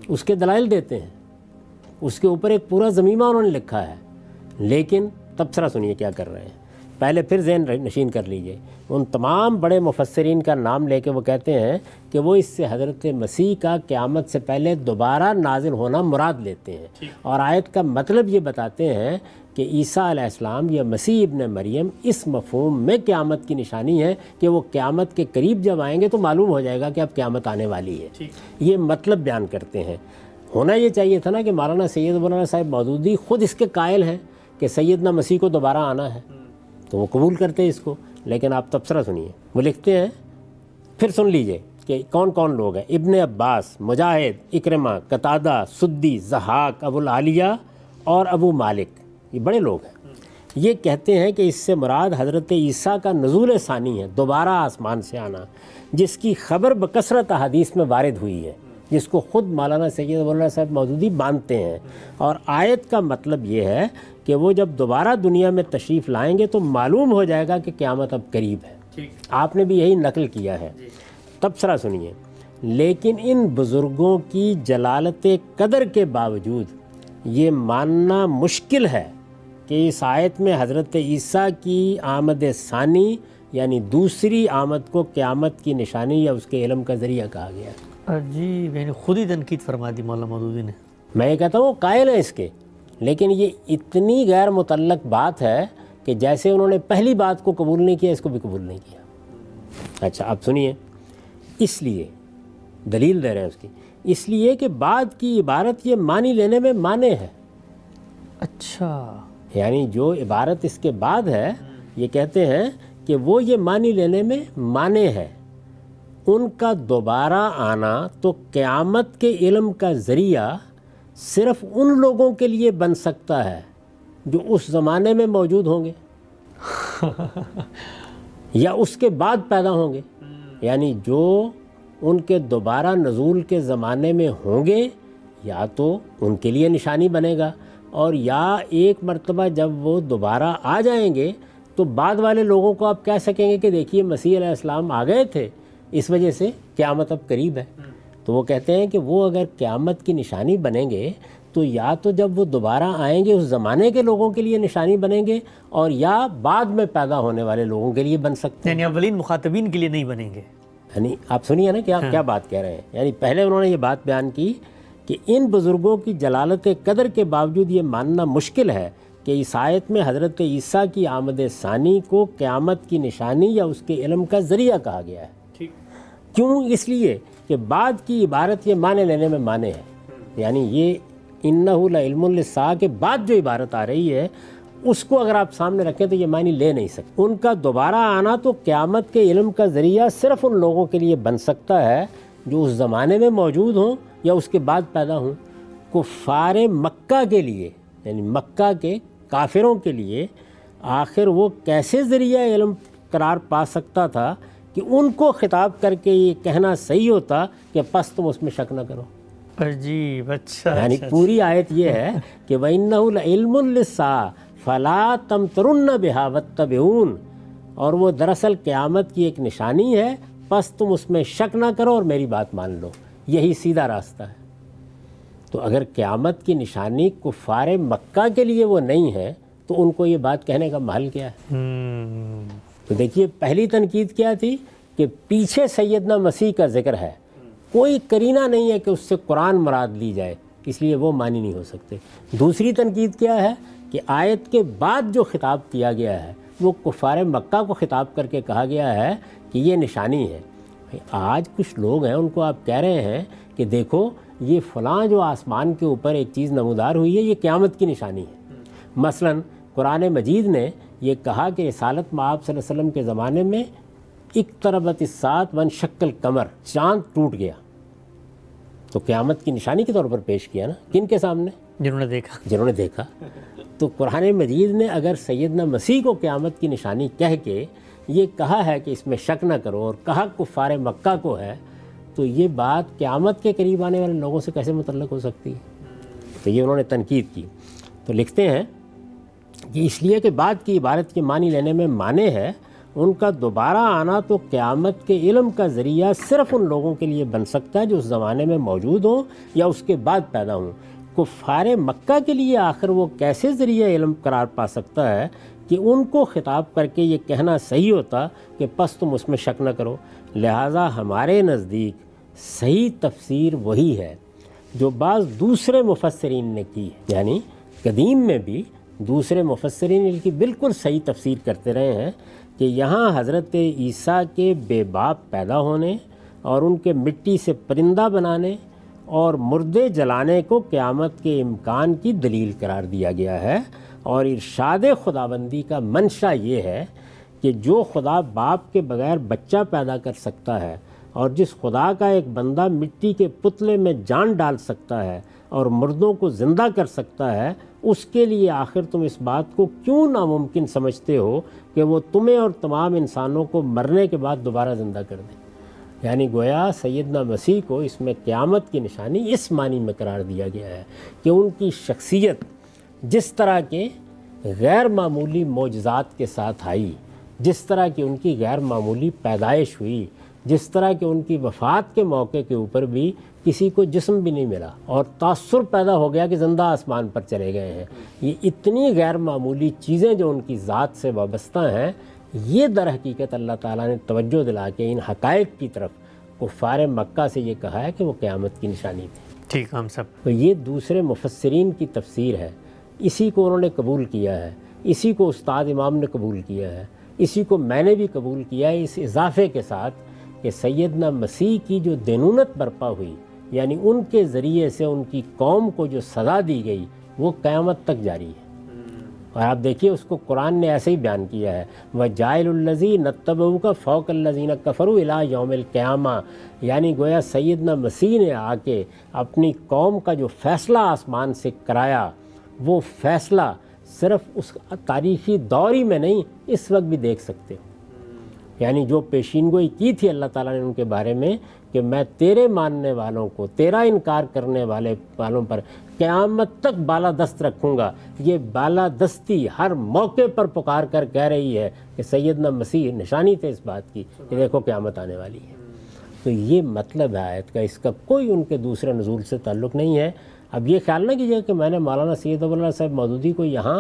اس کے دلائل دیتے ہیں، اس کے اوپر ایک پورا ضمیمہ انہوں نے لکھا ہے، لیکن تبصرہ سنیے کیا کر رہے ہیں۔ پہلے پھر ذہن نشین کر لیجئے، ان تمام بڑے مفسرین کا نام لے کے وہ کہتے ہیں کہ وہ اس سے حضرت مسیح کا قیامت سے پہلے دوبارہ نازل ہونا مراد لیتے ہیں، اور آیت کا مطلب یہ بتاتے ہیں کہ عیسیٰ علیہ السلام یا مسیح ابن مریم اس مفہوم میں قیامت کی نشانی ہے کہ وہ قیامت کے قریب جب آئیں گے تو معلوم ہو جائے گا کہ اب قیامت آنے والی ہے، یہ مطلب بیان کرتے ہیں۔ ہونا یہ چاہیے تھا نا کہ مولانا سید ولی اللہ صاحب مودودی خود اس کے قائل ہیں کہ سیدنا مسیح کو دوبارہ آنا ہے، تو وہ قبول کرتے ہیں اس کو، لیکن آپ تبصرہ سنیے، وہ لکھتے ہیں، پھر سن لیجئے کہ کون کون لوگ ہیں۔ ابن عباس، مجاہد، اکرمہ، قتادہ، سدی، ضحاک، ابو العالیہ اور ابو مالک، یہ بڑے لوگ ہیں، یہ کہتے ہیں کہ اس سے مراد حضرت عیسیٰ کا نزول ثانی ہے، دوبارہ آسمان سے آنا، جس کی خبر بکثرت احادیث میں وارد ہوئی ہے، جس کو خود مولانا سید ولی اللہ صاحب مودودی مانتے ہیں، اور آیت کا مطلب یہ ہے کہ وہ جب دوبارہ دنیا میں تشریف لائیں گے تو معلوم ہو جائے گا کہ قیامت اب قریب ہے۔ آپ نے بھی یہی نقل کیا ہے۔ تبصرہ سنیے، لیکن ان بزرگوں کی جلالت قدر کے باوجود یہ ماننا مشکل ہے کہ اس آیت میں حضرت عیسیٰ کی آمد ثانی یعنی دوسری آمد کو قیامت کی نشانی یا اس کے علم کا ذریعہ کہا گیا ہے۔ عجیب، یعنی خود ہی تنقید فرما دی مولانا مودودی نے۔ میں یہ کہتا ہوں قائل ہیں اس کے، لیکن یہ اتنی غیر متعلق بات ہے کہ جیسے انہوں نے پہلی بات کو قبول نہیں کیا، اس کو بھی قبول نہیں کیا۔ اچھا اب سنیے، اس لیے دلیل دے رہے ہیں اس کی، اس لیے کہ بعد کی عبارت یہ معنی لینے میں مانے ہے۔ اچھا، یعنی جو عبارت اس کے بعد ہے، یہ کہتے ہیں کہ وہ یہ معنی لینے میں مانے ہے، ان کا دوبارہ آنا تو قیامت کے علم کا ذریعہ صرف ان لوگوں کے لیے بن سکتا ہے جو اس زمانے میں موجود ہوں گے یا اس کے بعد پیدا ہوں گے، یعنی جو ان کے دوبارہ نزول کے زمانے میں ہوں گے یا تو ان کے لیے نشانی بنے گا، اور یا ایک مرتبہ جب وہ دوبارہ آ جائیں گے تو بعد والے لوگوں کو آپ کہہ سکیں گے کہ دیکھیے مسیح علیہ السلام آ گئے تھے، اس وجہ سے قیامت اب قریب ہے۔ تو وہ کہتے ہیں کہ وہ اگر قیامت کی نشانی بنیں گے تو یا تو جب وہ دوبارہ آئیں گے اس زمانے کے لوگوں کے لیے نشانی بنیں گے، اور یا بعد میں پیدا ہونے والے لوگوں کے لیے بن سکتے ہیں، یعنی اولین مخاطبین کے لیے نہیں بنیں گے۔ یعنی آپ سنیے نا کیا بات کہہ رہے ہیں۔ یعنی پہلے انہوں نے یہ بات بیان کی کہ ان بزرگوں کی جلالت قدر کے باوجود یہ ماننا مشکل ہے کہ اس آیت میں حضرت عیسیٰ کی آمد ثانی کو قیامت کی نشانی یا اس کے علم کا ذریعہ کہا گیا ہے۔ کیوں؟ اس لیے کہ بعد کی عبارت یہ معنی لینے میں مانے ہے، یعنی یہ انہ لعلم للساعہ کے بعد جو عبارت آ رہی ہے اس کو اگر آپ سامنے رکھیں تو یہ معنی لے نہیں سکتے۔ ان کا دوبارہ آنا تو قیامت کے علم کا ذریعہ صرف ان لوگوں کے لیے بن سکتا ہے جو اس زمانے میں موجود ہوں یا اس کے بعد پیدا ہوں۔ کفار مکہ کے لیے، یعنی مکہ کے کافروں کے لیے آخر وہ کیسے ذریعہ علم قرار پا سکتا تھا کہ ان کو خطاب کر کے یہ کہنا صحیح ہوتا کہ پس تم اس میں شک نہ کرو۔ عجیب، اچھا، یعنی پوری آیت یہ ہے کہ وَإِنَّهُ لَعِلْمٌ لِلسَّاعَةِ فَلَا تَمْتَرُنَّ بِهَا وَاتَّبِعُونِ، اور وہ دراصل قیامت کی ایک نشانی ہے، پس تم اس میں شک نہ کرو اور میری بات مان لو، یہی سیدھا راستہ ہے۔ تو اگر قیامت کی نشانی کفار مکہ کے لیے وہ نہیں ہے تو ان کو یہ بات کہنے کا محل کیا ہے؟ تو دیکھیے پہلی تنقید کیا تھی کہ پیچھے سیدنا مسیح کا ذکر ہے، کوئی قرینہ نہیں ہے کہ اس سے قرآن مراد لی جائے، اس لیے وہ معنی نہیں ہو سکتے۔ دوسری تنقید کیا ہے کہ آیت کے بعد جو خطاب کیا گیا ہے وہ کفار مکہ کو خطاب کر کے کہا گیا ہے کہ یہ نشانی ہے۔ آج کچھ لوگ ہیں ان کو آپ کہہ رہے ہیں کہ دیکھو یہ فلاں جو آسمان کے اوپر ایک چیز نمودار ہوئی ہے یہ قیامت کی نشانی ہے۔ مثلا قرآن مجید نے یہ کہا کہ رسالت مآب صلی اللہ علیہ وسلم کے زمانے میں اقتربت الساعۃ وانشق القمر، چاند ٹوٹ گیا، تو قیامت کی نشانی کے طور پر پیش کیا نا، کن کے سامنے؟ جنہوں نے دیکھا۔ تو قرآن مجید نے اگر سیدنا مسیح کو قیامت کی نشانی کہہ کے یہ کہا ہے کہ اس میں شک نہ کرو، اور کہا کفار مکہ کو ہے، تو یہ بات قیامت کے قریب آنے والے لوگوں سے کیسے متعلق ہو سکتی ہے؟ تو یہ انہوں نے تنقید کی۔ تو لکھتے ہیں کہ اس لیے کہ بعد کی عبارت کے معنی لینے میں مانے ہے، ان کا دوبارہ آنا تو قیامت کے علم کا ذریعہ صرف ان لوگوں کے لیے بن سکتا ہے جو اس زمانے میں موجود ہوں یا اس کے بعد پیدا ہوں۔ کفار مکہ کے لیے آخر وہ کیسے ذریعہ علم قرار پا سکتا ہے کہ ان کو خطاب کر کے یہ کہنا صحیح ہوتا کہ پس تم اس میں شک نہ کرو۔ لہٰذا ہمارے نزدیک صحیح تفسیر وہی ہے جو بعض دوسرے مفسرین نے کی ہے، یعنی قدیم میں بھی دوسرے مفسرین ان کی بالکل صحیح تفسیر کرتے رہے ہیں کہ یہاں حضرت عیسیٰ کے بے باپ پیدا ہونے اور ان کے مٹی سے پرندہ بنانے اور مردے جلانے کو قیامت کے امکان کی دلیل قرار دیا گیا ہے، اور ارشاد خداوندی کا منشا یہ ہے کہ جو خدا باپ کے بغیر بچہ پیدا کر سکتا ہے اور جس خدا کا ایک بندہ مٹی کے پتلے میں جان ڈال سکتا ہے اور مردوں کو زندہ کر سکتا ہے، اس کے لیے آخر تم اس بات کو کیوں ناممکن سمجھتے ہو کہ وہ تمہیں اور تمام انسانوں کو مرنے کے بعد دوبارہ زندہ کر دے؟ یعنی گویا سیدنا مسیح کو اس میں قیامت کی نشانی اس معنی میں قرار دیا گیا ہے کہ ان کی شخصیت جس طرح کے غیر معمولی معجزات کے ساتھ آئی، جس طرح کی ان کی غیر معمولی پیدائش ہوئی، جس طرح کہ ان کی وفات کے موقع کے اوپر بھی کسی کو جسم بھی نہیں ملا اور تاثر پیدا ہو گیا کہ زندہ آسمان پر چلے گئے ہیں، یہ اتنی غیر معمولی چیزیں جو ان کی ذات سے وابستہ ہیں، یہ در حقیقت اللہ تعالیٰ نے توجہ دلا کے ان حقائق کی طرف کفار مکہ سے یہ کہا ہے کہ وہ قیامت کی نشانی تھی۔ ٹھیک ہم سب تو یہ دوسرے مفسرین کی تفسیر ہے، اسی کو انہوں نے قبول کیا ہے، اسی کو استاد امام نے قبول کیا ہے، اسی کو میں نے بھی قبول کیا ہے، اس اضافے کے ساتھ کہ سیدنا مسیح کی جو دینونت برپا ہوئی، یعنی ان کے ذریعے سے ان کی قوم کو جو سزا دی گئی، وہ قیامت تک جاری ہے۔ اور آپ دیکھیے اس کو قرآن نے ایسے ہی بیان کیا ہے، وَجَائِلُ الَّذِينَ اتَّبَعُوكَ فَوْقَ الَّذِينَ كَفَرُوا إِلَىٰ يَوْمِ الْقِيَامَةِ، یعنی گویا سیدنا مسیح نے آ کے اپنی قوم کا جو فیصلہ آسمان سے کرایا، وہ فیصلہ صرف اس تاریخی دور ہی میں نہیں، اس وقت بھی دیکھ سکتے ہو۔ یعنی جو پیشین گوئی کی تھی اللہ تعالیٰ نے ان کے بارے میں کہ میں تیرے ماننے والوں کو، تیرا انکار کرنے والوں پر قیامت تک بالادست رکھوں گا، یہ بالادستی ہر موقع پر پکار کر کہہ رہی ہے کہ سیدنا مسیح نشانی تھے اس بات کی کہ دیکھو قیامت آنے والی ہے۔ تو یہ مطلب ہے آیت کا، اس کا کوئی ان کے دوسرے نزول سے تعلق نہیں ہے۔ اب یہ خیال نہ کیجیے کہ میں نے مولانا سید ابواللہ صاحب مودودی کو یہاں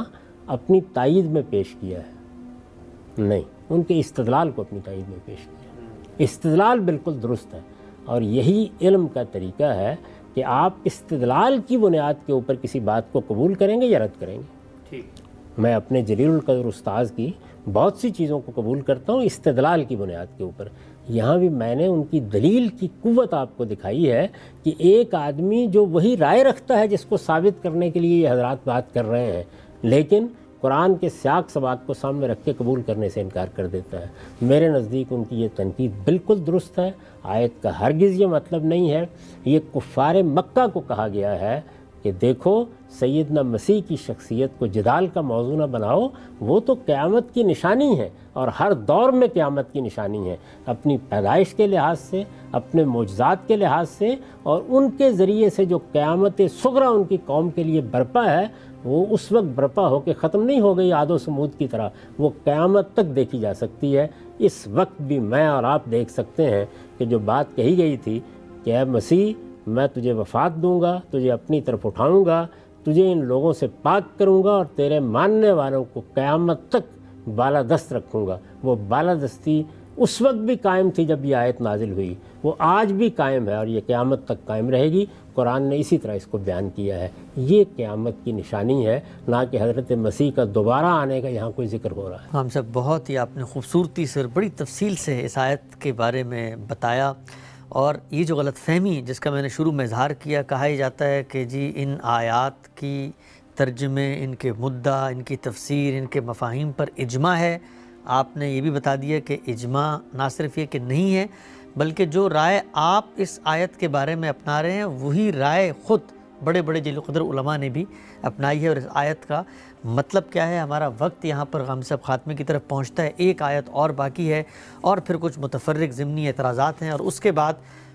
اپنی تائید میں پیش کیا ہے، نہیں، ان کے استدلال کو اپنی تائید میں پیش کیا۔ استدلال بالکل درست ہے، اور یہی علم کا طریقہ ہے کہ آپ استدلال کی بنیاد کے اوپر کسی بات کو قبول کریں گے یا رد کریں گے۔ میں اپنے جلیل القدر استاذ کی بہت سی چیزوں کو قبول کرتا ہوں استدلال کی بنیاد کے اوپر۔ یہاں بھی میں نے ان کی دلیل کی قوت آپ کو دکھائی ہے کہ ایک آدمی جو وہی رائے رکھتا ہے جس کو ثابت کرنے کے لیے یہ حضرات بات کر رہے ہیں، لیکن قرآن کے سیاق سباق کو سامنے رکھ کے قبول کرنے سے انکار کر دیتا ہے۔ میرے نزدیک ان کی یہ تنقید بالکل درست ہے، آیت کا ہرگز یہ مطلب نہیں ہے۔ یہ کفار مکہ کو کہا گیا ہے کہ دیکھو سیدنا مسیح کی شخصیت کو جدال کا موضوع نہ بناؤ، وہ تو قیامت کی نشانی ہے اور ہر دور میں قیامت کی نشانی ہے، اپنی پیدائش کے لحاظ سے، اپنے معجزات کے لحاظ سے، اور ان کے ذریعے سے جو قیامت صغریٰ ان کی قوم کے لیے برپا ہے، وہ اس وقت برپا ہو کے ختم نہیں ہو گئی عاد و سمود کی طرح، وہ قیامت تک دیکھی جا سکتی ہے۔ اس وقت بھی میں اور آپ دیکھ سکتے ہیں کہ جو بات کہی گئی تھی کہ اے مسیح میں تجھے وفات دوں گا، تجھے اپنی طرف اٹھاؤں گا، تجھے ان لوگوں سے پاک کروں گا اور تیرے ماننے والوں کو قیامت تک بالادست رکھوں گا، وہ بالادستی اس وقت بھی قائم تھی جب یہ آیت نازل ہوئی، وہ آج بھی قائم ہے اور یہ قیامت تک قائم رہے گی۔ قرآن نے اسی طرح اس کو بیان کیا ہے۔ یہ قیامت کی نشانی ہے، نہ کہ حضرت مسیح کا دوبارہ آنے کا یہاں کوئی ذکر ہو رہا ہے۔ ہم سب بہت ہی آپ نے خوبصورتی سے اور بڑی تفصیل سے اس آیت کے بارے میں بتایا، اور یہ جو غلط فہمی جس کا میں نے شروع میں اظہار کیا، کہا ہی جاتا ہے کہ جی ان آیات کی ترجمے، ان کے مدعا، ان کی تفسیر، ان کے مفاہیم پر اجماع ہے۔ آپ نے یہ بھی بتا دیا کہ اجماع نہ صرف یہ کہ نہیں ہے، بلکہ جو رائے آپ اس آیت کے بارے میں اپنا رہے ہیں وہی رائے خود بڑے بڑے جلیل القدر علماء نے بھی اپنائی ہے۔ اور اس آیت کا مطلب کیا ہے؟ ہمارا وقت یہاں پر غام صاحب خاتمے کی طرف پہنچتا ہے، ایک آیت اور باقی ہے، اور پھر کچھ متفرق ضمنی اعتراضات ہیں، اور اس کے بعد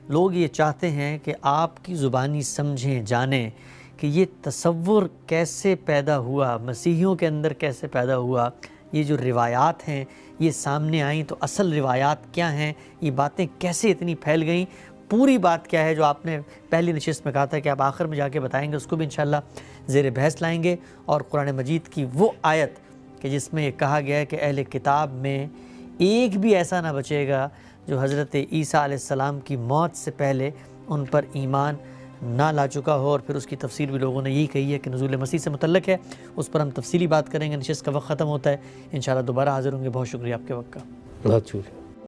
لوگ یہ چاہتے ہیں کہ آپ کی زبانی سمجھیں، جانیں کہ یہ تصور کیسے پیدا ہوا، مسیحیوں کے اندر کیسے پیدا ہوا، یہ جو روایات ہیں یہ سامنے آئیں تو اصل روایات کیا ہیں، یہ باتیں کیسے اتنی پھیل گئیں، پوری بات کیا ہے جو آپ نے پہلی نشست میں کہا تھا کہ آپ آخر میں جا کے بتائیں گے، اس کو بھی انشاءاللہ زیر بحث لائیں گے، اور قرآن مجید کی وہ آیت کہ جس میں یہ کہا گیا ہے کہ اہل کتاب میں ایک بھی ایسا نہ بچے گا جو حضرت عیسیٰ علیہ السلام کی موت سے پہلے ان پر ایمان نہ لا چکا ہو، اور پھر اس کی تفسیر بھی لوگوں نے یہی کہی ہے کہ نزول مسیح سے متعلق ہے، اس پر ہم تفصیلی بات کریں گے۔ نشست کا وقت ختم ہوتا ہے، انشاءاللہ دوبارہ حاضر ہوں گے۔ بہت شکریہ آپ کے وقت کا۔ بہت شکریہ۔